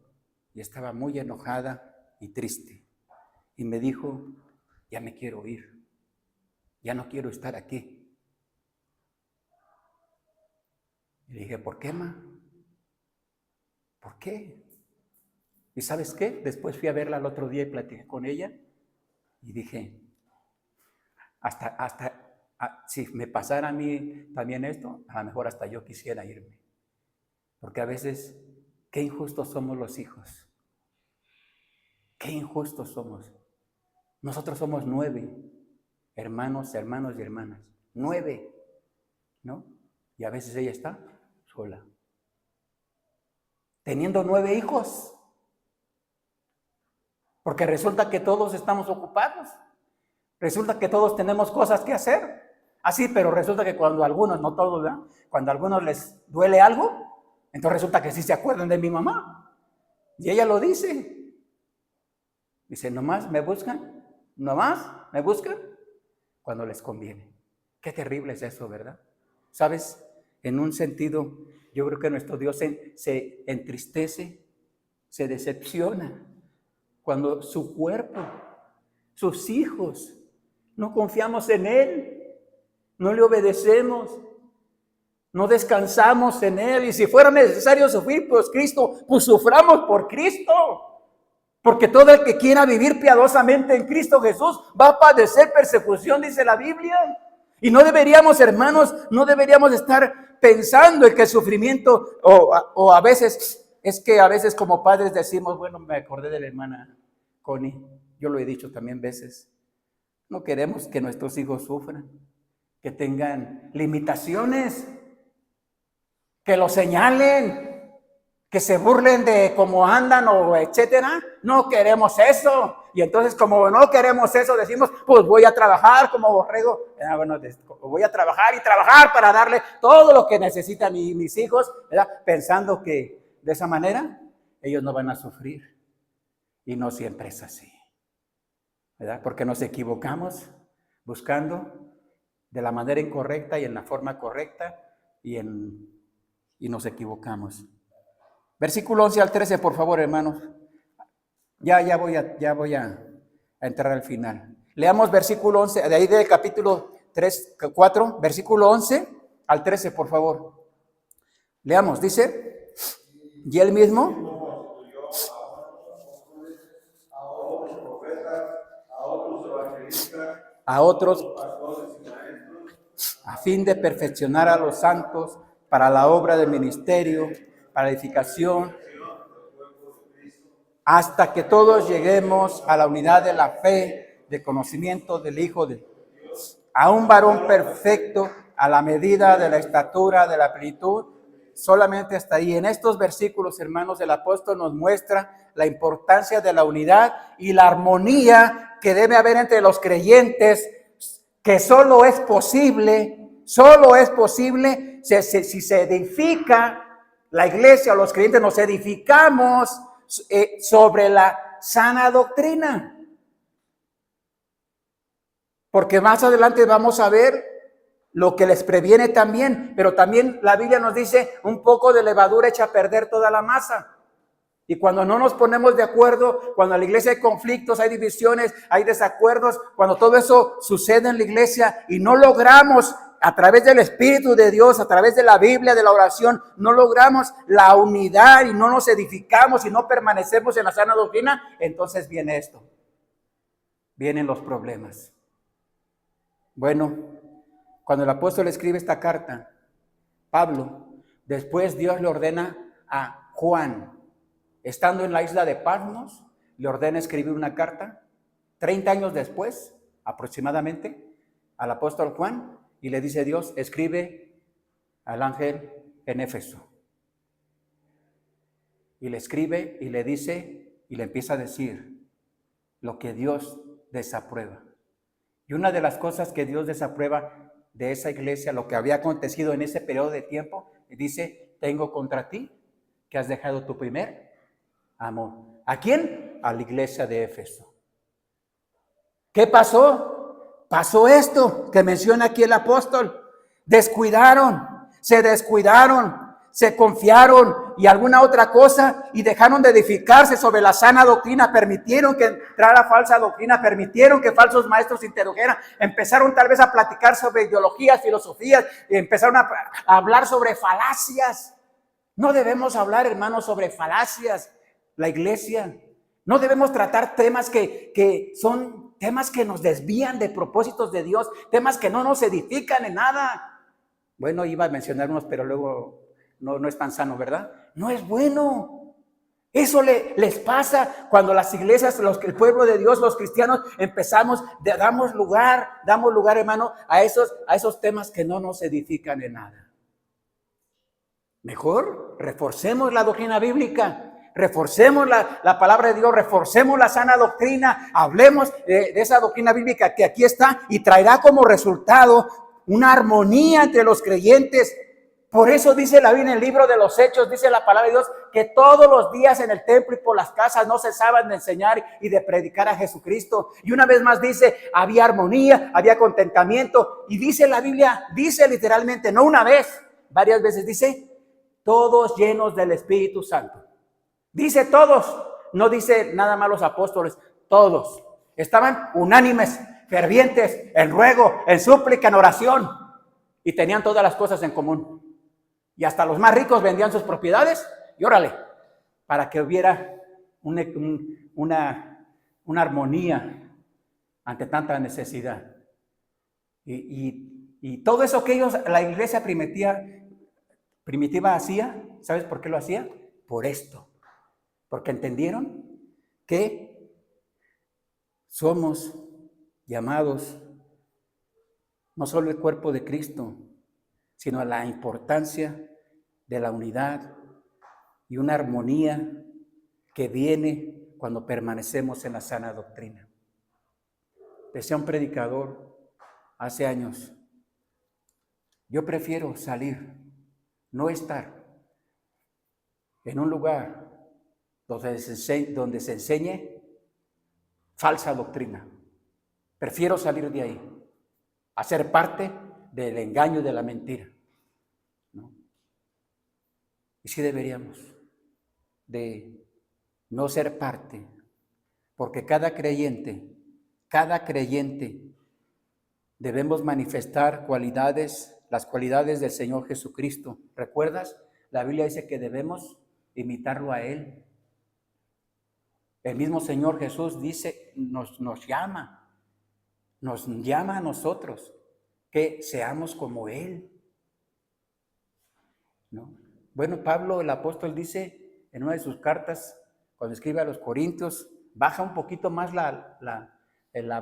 S1: y estaba muy enojada y triste. Y me dijo, ya me quiero ir, ya no quiero estar aquí. Y le dije, ¿por qué, ma? ¿Por qué? ¿Y sabes qué? Después fui a verla el otro día y platiqué con ella y dije, si me pasara a mí también esto, a lo mejor hasta yo quisiera irme. Porque a veces, qué injustos somos los hijos. Qué injustos somos. Nosotros somos 9 hermanos y hermanas. 9, ¿no? Y a veces ella está sola. Teniendo 9 hijos. Porque resulta que todos estamos ocupados. Resulta que todos tenemos cosas que hacer. Así, pero resulta que cuando algunos, no todos, ¿verdad? Cuando a algunos les duele algo, entonces resulta que sí se acuerdan de mi mamá. Y ella lo dice. Dice, nomás me buscan cuando les conviene. Qué terrible es eso, ¿verdad? ¿Sabes? En un sentido, yo creo que nuestro Dios se entristece, se decepciona cuando su cuerpo, sus hijos, no confiamos en Él, no le obedecemos, no descansamos en Él. Y si fuera necesario sufrir por Cristo, pues suframos por Cristo. Porque todo el que quiera vivir piadosamente en Cristo Jesús va a padecer persecución, dice la Biblia. Y no deberíamos, hermanos, estar pensando en que el sufrimiento, o a veces, es que a veces como padres decimos, bueno, me acordé de la hermana Connie, yo lo he dicho también veces, no queremos que nuestros hijos sufran, que tengan limitaciones, que lo señalen, que se burlen de cómo andan o etcétera. No queremos eso. Y entonces, como no queremos eso, decimos, pues voy a trabajar como borrego. Bueno, voy a trabajar y trabajar para darle todo lo que necesitan mis hijos, ¿verdad? Pensando que de esa manera ellos no van a sufrir. Y no siempre es así, ¿verdad? Porque nos equivocamos buscando de la manera incorrecta y en la forma correcta y nos equivocamos. Versículo 11 al 13, por favor, hermanos. Ya voy a entrar al final. Leamos versículo 11, de ahí del capítulo 4, versículo 11 al 13, por favor. Leamos, dice, y él mismo a otros a fin de perfeccionar a los santos para la obra del ministerio, para la edificación, hasta que todos lleguemos a la unidad de la fe, de conocimiento del Hijo de Dios, a un varón perfecto, a la medida de la estatura de la plenitud. Solamente hasta ahí. En estos versículos, hermanos, el apóstol nos muestra la importancia de la unidad y la armonía que debe haber entre los creyentes, que solo es posible si se edifica la iglesia o los creyentes nos edificamos sobre la sana doctrina. Porque más adelante vamos a ver lo que les previene también, pero también la Biblia nos dice un poco de levadura echa a perder toda la masa. Y cuando no nos ponemos de acuerdo, cuando en la iglesia hay conflictos, hay divisiones, hay desacuerdos, cuando todo eso sucede en la iglesia y no logramos a través del Espíritu de Dios, a través de la Biblia, de la oración, no logramos la unidad y no nos edificamos y no permanecemos en la sana doctrina, entonces viene esto, vienen los problemas. Bueno, cuando el apóstol escribe esta carta, Pablo, después Dios le ordena a Juan, estando en la isla de Patmos, le ordena escribir una carta, 30 años después, aproximadamente, al apóstol Juan, y le dice Dios, escribe al ángel en Éfeso. Y le escribe y le dice y le empieza a decir lo que Dios desaprueba. Y una de las cosas que Dios desaprueba de esa iglesia, lo que había acontecido en ese periodo de tiempo, dice, tengo contra ti que has dejado tu primer amor. ¿A quién? A la iglesia de Éfeso. ¿Qué pasó? Pasó esto que menciona aquí el apóstol. Descuidaron, se confiaron y alguna otra cosa y dejaron de edificarse sobre la sana doctrina, permitieron que entrara falsa doctrina, permitieron que falsos maestros se introdujeran, empezaron tal vez a platicar sobre ideologías, filosofías, y empezaron a hablar sobre falacias. No debemos hablar, hermanos, sobre falacias, la iglesia. No debemos tratar temas que son temas que nos desvían de propósitos de Dios, temas que no nos edifican en nada. Bueno, iba a mencionar unos, pero luego no es tan sano, ¿verdad? No es bueno. Eso les pasa cuando las iglesias, el pueblo de Dios, los cristianos, damos lugar, hermano, a esos temas que no nos edifican en nada. Mejor reforcemos la doctrina bíblica, reforcemos la palabra de Dios, reforcemos la sana doctrina, hablemos de esa doctrina bíblica que aquí está y traerá como resultado una armonía entre los creyentes. Por eso dice la Biblia en el libro de los Hechos, dice la palabra de Dios, que todos los días en el templo y por las casas no cesaban de enseñar y de predicar a Jesucristo. Y una vez más dice, había armonía, había contentamiento. Y dice la Biblia, dice literalmente, no una vez, varias veces dice, todos llenos del Espíritu Santo. Dice todos, no dice nada más los apóstoles, todos. Estaban unánimes, fervientes, en ruego, en súplica, en oración. Y tenían todas las cosas en común. Y hasta los más ricos vendían sus propiedades y órale, para que hubiera una armonía ante tanta necesidad. Y todo eso que la iglesia primitiva hacía, ¿sabes por qué lo hacía? Por esto. Porque entendieron que somos llamados no solo el cuerpo de Cristo, sino a la importancia de la unidad y una armonía que viene cuando permanecemos en la sana doctrina. Decía un predicador hace años, yo prefiero salir, no estar en un lugar donde se enseñe falsa doctrina. Prefiero salir de ahí, a ser parte del engaño y de la mentira, ¿no? Y sí deberíamos de no ser parte, porque cada creyente debemos manifestar las cualidades del Señor Jesucristo. ¿Recuerdas? La Biblia dice que debemos imitarlo a Él. El mismo Señor Jesús dice, nos llama a nosotros que seamos como Él, ¿no? Bueno, Pablo, el apóstol, dice en una de sus cartas, cuando escribe a los Corintios, baja un poquito más la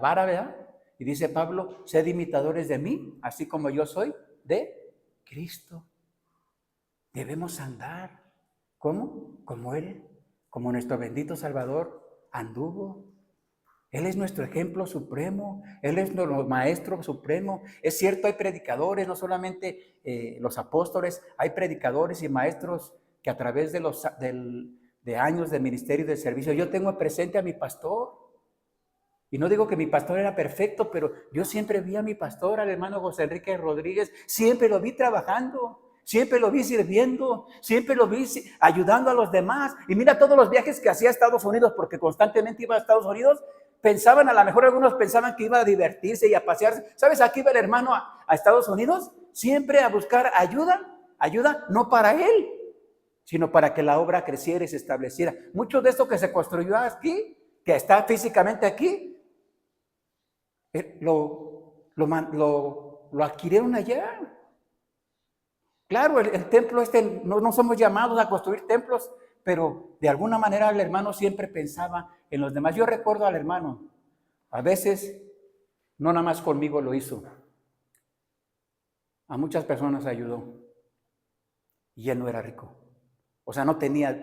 S1: vara, ¿verdad? Y dice Pablo, sed imitadores de mí, así como yo soy de Cristo. Debemos andar, ¿cómo? Como Él, como nuestro bendito Salvador anduvo. Él es nuestro ejemplo supremo, Él es nuestro maestro supremo. Es cierto, hay predicadores, no solamente los apóstoles, hay predicadores y maestros que a través de años de ministerio y de servicio, yo tengo presente a mi pastor. Y no digo que mi pastor era perfecto, pero yo siempre vi a mi pastor, al hermano José Enrique Rodríguez, siempre lo vi trabajando, siempre lo vi sirviendo, siempre lo vi ayudando a los demás. Y mira todos los viajes que hacía a Estados Unidos, porque constantemente iba a Estados Unidos. Pensaban, a lo mejor algunos pensaban que iba a divertirse y a pasearse. ¿Sabes? Aquí iba el hermano a Estados Unidos, siempre a buscar ayuda, no para él, sino para que la obra creciera y se estableciera. Mucho de esto que se construyó aquí, que está físicamente aquí, lo adquirieron allá. Claro, el templo no somos llamados a construir templos, pero de alguna manera el hermano siempre pensaba en los demás. Yo recuerdo al hermano, a veces, no nada más conmigo lo hizo, a muchas personas ayudó. y él no era rico. O sea, no tenía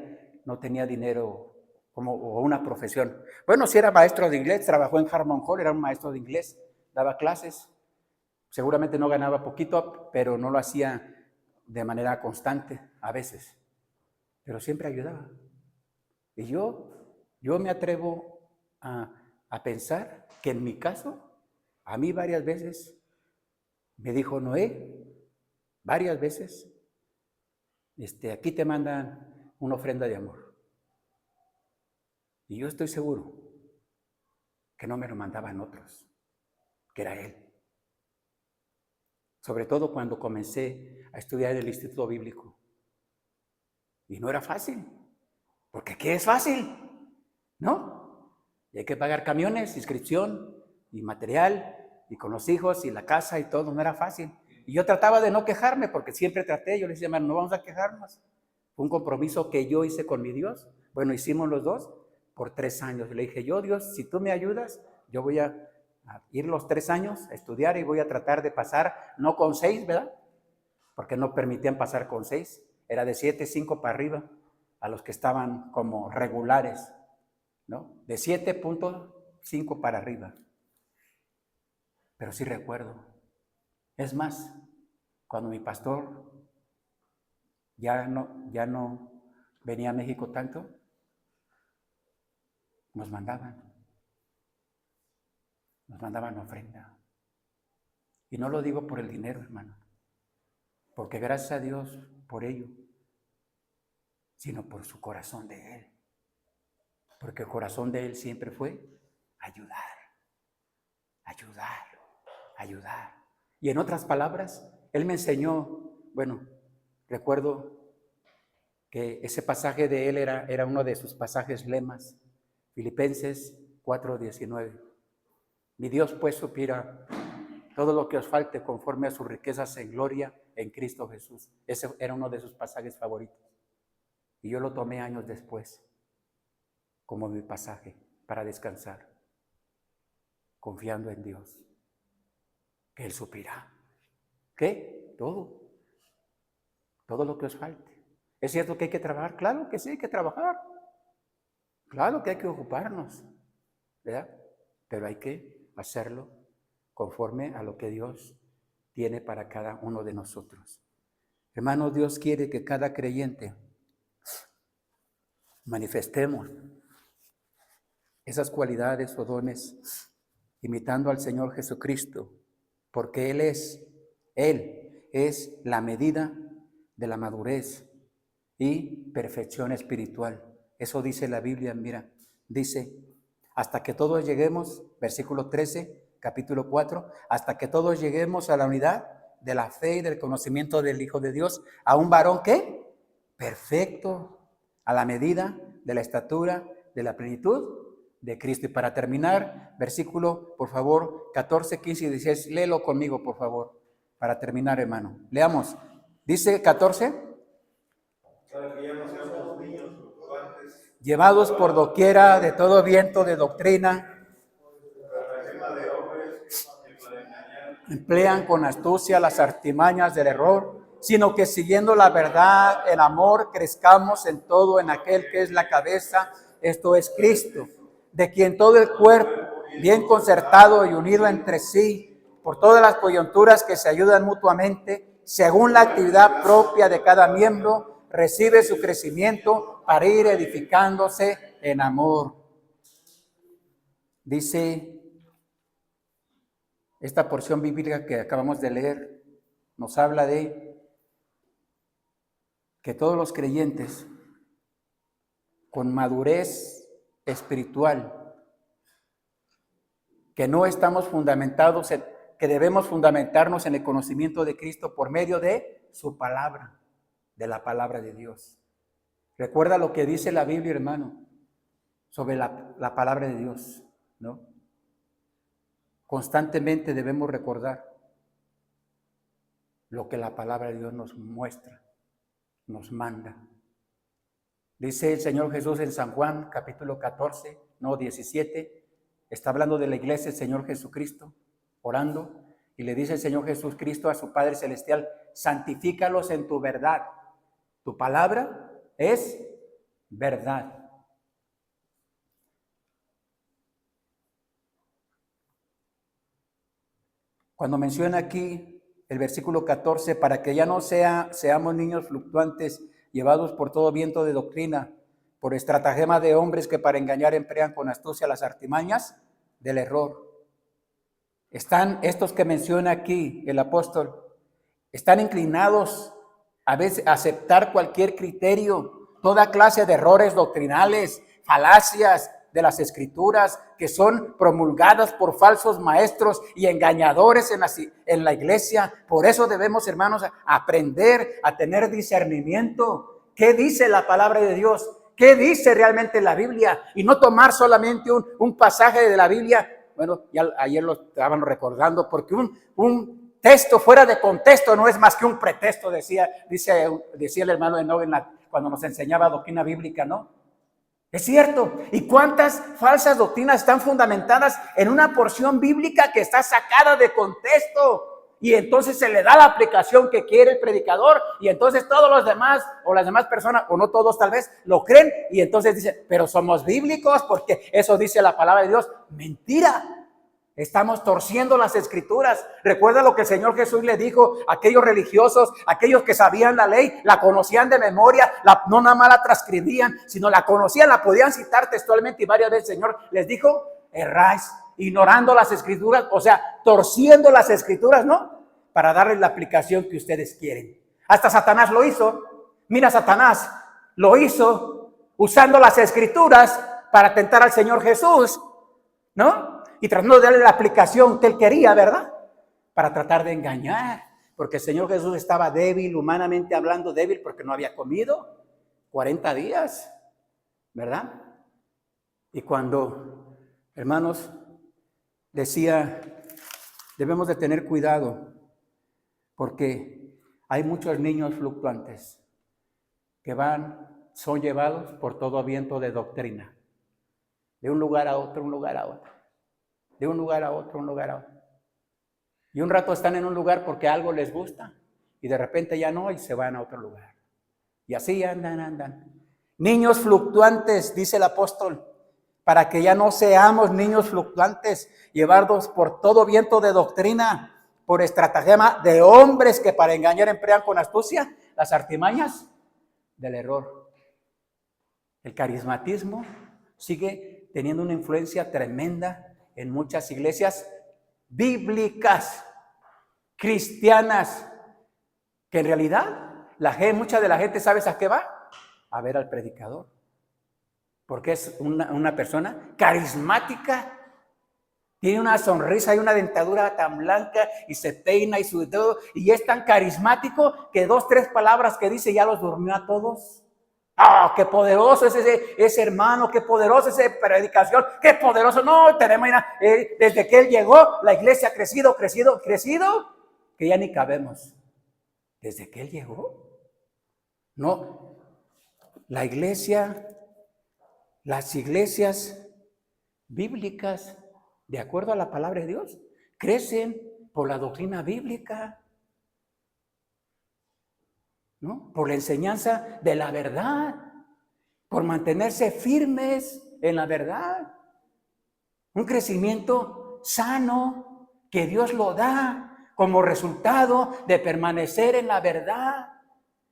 S1: dinero o una profesión. Bueno, sí era maestro de inglés, trabajó en Harmon Hall, era un maestro de inglés, daba clases. Seguramente no ganaba poquito, pero no lo hacía de manera constante a veces. Pero siempre ayudaba. Y yo me atrevo a pensar que en mi caso, a mí varias veces me dijo Noé, varias veces, aquí te mandan una ofrenda de amor. Y yo estoy seguro que no me lo mandaban otros, que era él. Sobre todo cuando comencé a estudiar en el Instituto Bíblico. Y no era fácil, porque ¿qué es fácil? ¿No? Y hay que pagar camiones, inscripción y material, y con los hijos y la casa y todo, no era fácil. Y yo trataba de no quejarme, porque siempre traté, yo le decía, hermano, no vamos a quejarnos. Fue un compromiso que yo hice con mi Dios. Bueno, hicimos los dos por 3 años. Le dije, yo Dios, si tú me ayudas, yo voy a ir los 3 años a estudiar y voy a tratar de pasar, no con 6, ¿verdad? Porque no permitían pasar con 6. Era de 7, 5 para arriba, a los que estaban como regulares, ¿no? De 7.5 para arriba. Pero sí recuerdo. Es más, cuando mi pastor ya no venía a México tanto, nos mandaban ofrenda. Y no lo digo por el dinero, hermano, porque gracias a Dios por ello, sino por su corazón de Él. Porque el corazón de Él siempre fue ayudar. Y en otras palabras, Él me enseñó, bueno, recuerdo que ese pasaje de Él era uno de sus pasajes lemas, Filipenses 4:19. Mi Dios pues suplirá todo lo que os falte conforme a sus riquezas en gloria en Cristo Jesús. Ese era uno de sus pasajes favoritos. Y yo lo tomé años después como mi pasaje para descansar, confiando en Dios, que Él suplirá. ¿Qué? Todo lo que os falte. ¿Es cierto que hay que trabajar? Claro que sí, hay que trabajar. Claro que hay que ocuparnos, ¿verdad? Pero hay que hacerlo conforme a lo que Dios tiene para cada uno de nosotros. Hermanos, Dios quiere que cada creyente manifestemos esas cualidades o dones imitando al Señor Jesucristo, porque Él es la medida de la madurez y perfección espiritual. Eso dice la Biblia, mira, dice, hasta que todos lleguemos, versículo 13, capítulo 4, hasta que todos lleguemos a la unidad de la fe y del conocimiento del Hijo de Dios, a un varón, ¿qué? Perfecto, a la medida de la estatura de la plenitud de Cristo. Y para terminar, versículo, por favor, 14, 15 y 16, léelo conmigo, por favor, para terminar, hermano. Leamos. Dice 14.
S2: Para que ya no seamos niños fluctuantes,
S1: Llevados por doquiera de todo viento de doctrina,
S2: de hombres para engañar,
S1: emplean con astucia las artimañas del error, sino que siguiendo la verdad, el amor, crezcamos en todo en aquel que es la cabeza, esto es Cristo, de quien todo el cuerpo, bien concertado y unido entre sí, por todas las coyunturas que se ayudan mutuamente, según la actividad propia de cada miembro, recibe su crecimiento para ir edificándose en amor. Dice esta porción bíblica que acabamos de leer, nos habla de que todos los creyentes con madurez espiritual, que no estamos fundamentados, que debemos fundamentarnos en el conocimiento de Cristo por medio de su palabra, de la palabra de Dios. Recuerda lo que dice la Biblia, hermano, sobre la palabra de Dios, ¿no? Constantemente debemos recordar lo que la palabra de Dios nos muestra, nos manda. Dice el Señor Jesús en San Juan, capítulo 14, no 17, está hablando de la iglesia el Señor Jesucristo, orando, y le dice el Señor Jesucristo a su Padre Celestial, santifícalos en tu verdad. Tu palabra es verdad. Cuando menciona aquí el versículo 14, para que ya no seamos niños fluctuantes, llevados por todo viento de doctrina, por estratagema de hombres que para engañar emplean con astucia las artimañas del error. Están estos que menciona aquí el apóstol, están inclinados a veces a aceptar cualquier criterio, toda clase de errores doctrinales, falacias de las escrituras que son promulgadas por falsos maestros y engañadores en la iglesia. Por eso debemos, hermanos, aprender a tener discernimiento. ¿Qué dice la palabra de Dios? ¿Qué dice realmente la Biblia? Y no tomar solamente un pasaje de la Biblia. Bueno, ya ayer lo estaban recordando, porque un texto fuera de contexto no es más que un pretexto, decía el hermano de Noven cuando nos enseñaba doctrina bíblica, ¿no? Es cierto. ¿Y cuántas falsas doctrinas están fundamentadas en una porción bíblica que está sacada de contexto? Y entonces se le da la aplicación que quiere el predicador, y entonces todos los demás, o las demás personas, o no todos tal vez, lo creen, y entonces dicen, pero somos bíblicos porque eso dice la palabra de Dios. Mentira. Estamos torciendo las escrituras. Recuerda lo que el Señor Jesús le dijo a aquellos religiosos, aquellos que sabían la ley, la conocían de memoria, no nada más la transcribían, sino la conocían, la podían citar textualmente, y varias veces el Señor les dijo, erráis, ignorando las escrituras, o sea, torciendo las escrituras, ¿no? Para darles la aplicación que ustedes quieren. Hasta Satanás lo hizo. Mira, Satanás lo hizo usando las escrituras para tentar al Señor Jesús, ¿no? Y tratando de darle la aplicación que él quería, ¿verdad? Para tratar de engañar. Porque el Señor Jesús estaba débil, humanamente hablando débil, porque no había comido 40 días, ¿verdad? Y cuando, hermanos, decía, debemos de tener cuidado, porque hay muchos niños fluctuantes que son llevados por todo viento de doctrina, de un lugar a otro, un lugar a otro. De un lugar a otro, un lugar a otro. Y un rato están en un lugar porque algo les gusta, y de repente ya no, y se van a otro lugar. Y así andan. Niños fluctuantes, dice el apóstol, para que ya no seamos niños fluctuantes, llevados por todo viento de doctrina, por estratagema de hombres que para engañar emplean con astucia las artimañas del error. El carismatismo sigue teniendo una influencia tremenda en muchas iglesias bíblicas, cristianas, que en realidad mucha de la gente, ¿sabes a qué va? A ver al predicador, porque es una persona carismática, tiene una sonrisa y una dentadura tan blanca, y se peina y su dedo, y es tan carismático que 2, 3 palabras que dice ya los durmió a todos. ¡Ah, qué poderoso es ese hermano! ¡Qué poderoso es esa predicación! ¡Qué poderoso! No, tenemos, desde que él llegó, la iglesia ha crecido, que ya ni cabemos. ¿Desde que él llegó? No, las iglesias bíblicas, de acuerdo a la palabra de Dios, crecen por la doctrina bíblica, ¿no? Por la enseñanza de la verdad, por mantenerse firmes en la verdad. Un crecimiento sano que Dios lo da como resultado de permanecer en la verdad,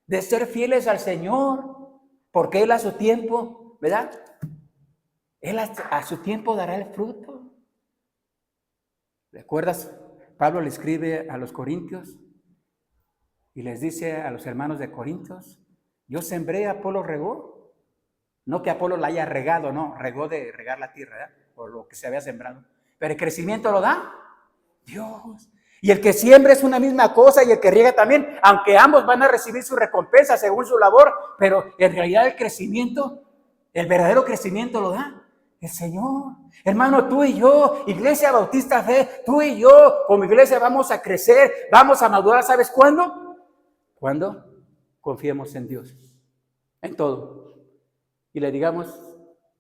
S1: de ser fieles al Señor, porque Él a su tiempo, ¿verdad? Él a su tiempo dará el fruto. ¿Recuerdas? Pablo le escribe a los corintios y les dice a los hermanos de Corintios, yo sembré, Apolo regó. No que Apolo la haya regado, no, regó de regar la tierra, ¿verdad? Por lo que se había sembrado. Pero el crecimiento lo da Dios. Y el que siembra es una misma cosa, y el que riega también, aunque ambos van a recibir su recompensa según su labor, pero en realidad el crecimiento, el verdadero crecimiento lo da el Señor. Hermano, tú y yo, Iglesia Bautista Fe, tú y yo como iglesia vamos a crecer, vamos a madurar. ¿Sabes cuándo? Cuando confiemos en Dios, en todo, y le digamos,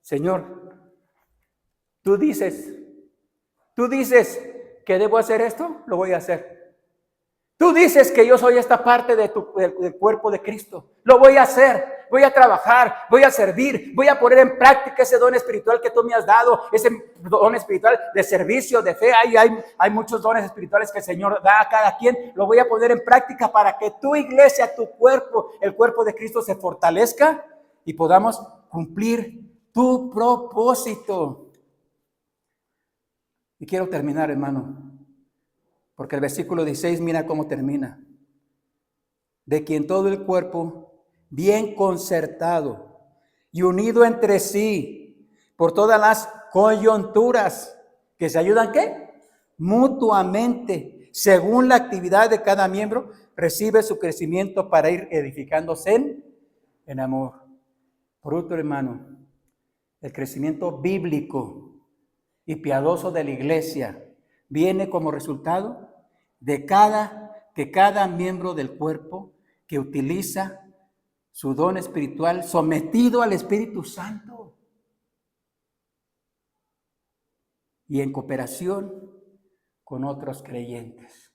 S1: Señor, tú dices que debo hacer esto, lo voy a hacer. Tú dices que yo soy esta parte del cuerpo de Cristo. Lo voy a hacer, voy a trabajar, voy a servir, voy a poner en práctica ese don espiritual que tú me has dado, ese don espiritual de servicio, de fe. Hay muchos dones espirituales que el Señor da a cada quien. Lo voy a poner en práctica para que tu iglesia, tu cuerpo, el cuerpo de Cristo se fortalezca y podamos cumplir tu propósito. Y quiero terminar, hermano, porque el versículo 16, mira cómo termina. De quien todo el cuerpo, bien concertado y unido entre sí, por todas las coyunturas, que se ayudan, ¿qué? Mutuamente, según la actividad de cada miembro, recibe su crecimiento para ir edificándose en amor. Por último, hermano, el crecimiento bíblico y piadoso de la iglesia viene como resultado de que cada miembro del cuerpo que utiliza su don espiritual sometido al Espíritu Santo y en cooperación con otros creyentes.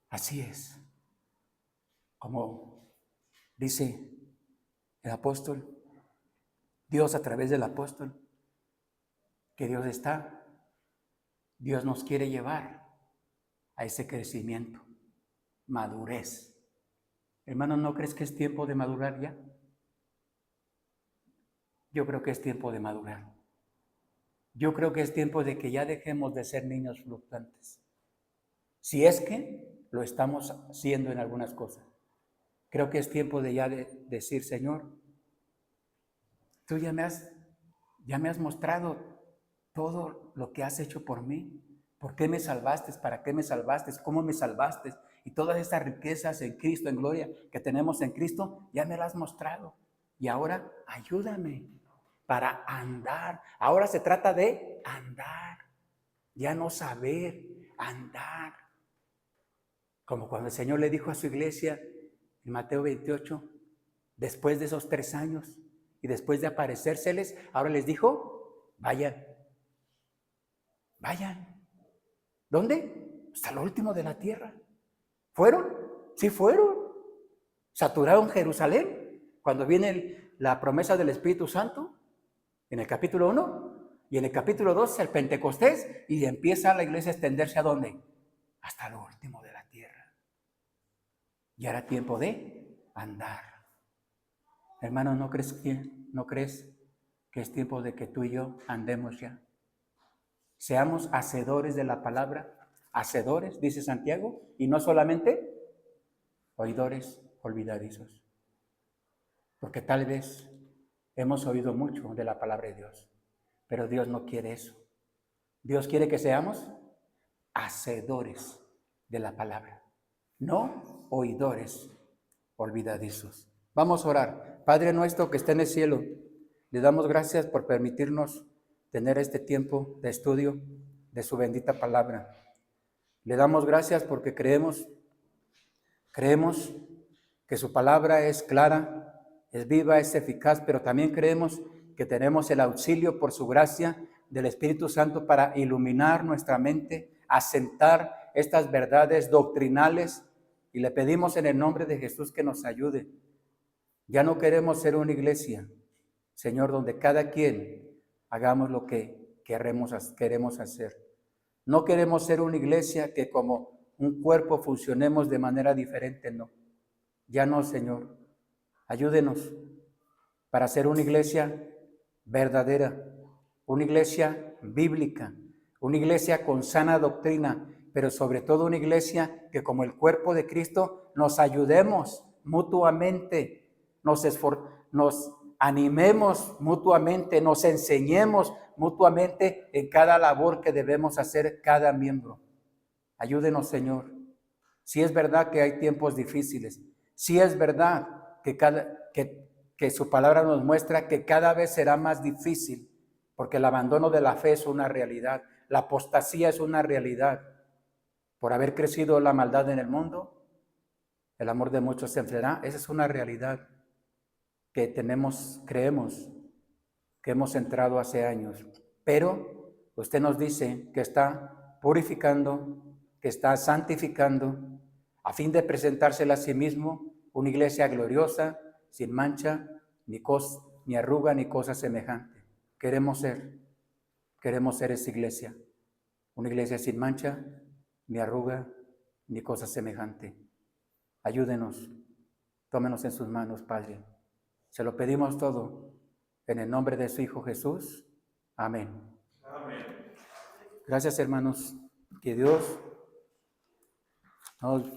S1: Así es, como dice el apóstol, Dios a través del apóstol, que Dios nos quiere llevar a ese crecimiento, madurez. Hermanos, ¿no crees que es tiempo de madurar ya? Yo creo que es tiempo de madurar. Yo creo que es tiempo de que ya dejemos de ser niños fluctuantes. Si es que lo estamos haciendo en algunas cosas. Creo que es tiempo de ya decir, Señor, tú ya me has mostrado todo lo que has hecho por mí. ¿Por qué me salvaste? ¿Para qué me salvaste? ¿Cómo me salvaste? Y todas estas riquezas en Cristo, en gloria, que tenemos en Cristo, ya me las has mostrado. Y ahora ayúdame para andar. Ahora se trata de andar. Ya no saber, andar. Como cuando el Señor le dijo a su iglesia en Mateo 28, después de esos 3 años y después de aparecérseles, ahora les dijo, vayan. ¿Dónde? Hasta lo último de la tierra. ¿Fueron? Sí fueron. Saturaron Jerusalén cuando viene la promesa del Espíritu Santo en el capítulo 1 y en el capítulo 2 el Pentecostés y empieza la iglesia a extenderse ¿a dónde? Hasta lo último de la tierra. Ya era tiempo de andar. Hermanos, ¿no crees que es tiempo de que tú y yo andemos ya? Seamos hacedores de la palabra, hacedores, dice Santiago, y no solamente oidores olvidadizos. Porque tal vez hemos oído mucho de la palabra de Dios, pero Dios no quiere eso. Dios quiere que seamos hacedores de la palabra, no oidores olvidadizos. Vamos a orar. Padre nuestro que está en el cielo, le damos gracias por permitirnos tener este tiempo de estudio de su bendita palabra. Le damos gracias porque creemos que su palabra es clara, es viva, es eficaz, pero también creemos que tenemos el auxilio por su gracia del Espíritu Santo para iluminar nuestra mente, asentar estas verdades doctrinales, y le pedimos en el nombre de Jesús que nos ayude. Ya no queremos ser una iglesia, Señor, donde cada quien hagamos lo que queremos hacer. No queremos ser una iglesia que como un cuerpo funcionemos de manera diferente, no. Ya no, Señor. Ayúdenos para ser una iglesia verdadera, una iglesia bíblica, una iglesia con sana doctrina, pero sobre todo una iglesia que como el cuerpo de Cristo nos ayudemos mutuamente, nos animemos mutuamente, nos enseñemos mutuamente en cada labor que debemos hacer cada miembro. Ayúdenos, Señor. Si es verdad que hay tiempos difíciles, si es verdad que su palabra nos muestra que cada vez será más difícil, porque el abandono de la fe es una realidad, la apostasía es una realidad. Por haber crecido la maldad en el mundo, el amor de muchos se enfriará. Esa es una realidad que creemos que hemos entrado hace años. Pero Usted nos dice que está purificando, que está santificando, a fin de presentársela a sí mismo una iglesia gloriosa, sin mancha, ni arruga, ni cosa semejante. Queremos ser esa iglesia, una iglesia sin mancha, ni arruga, ni cosa semejante. Ayúdenos, tómenos en sus manos, Padre. Se lo pedimos todo en el nombre de su Hijo Jesús. Amén.
S2: Amén.
S1: Gracias, hermanos. Que Dios nos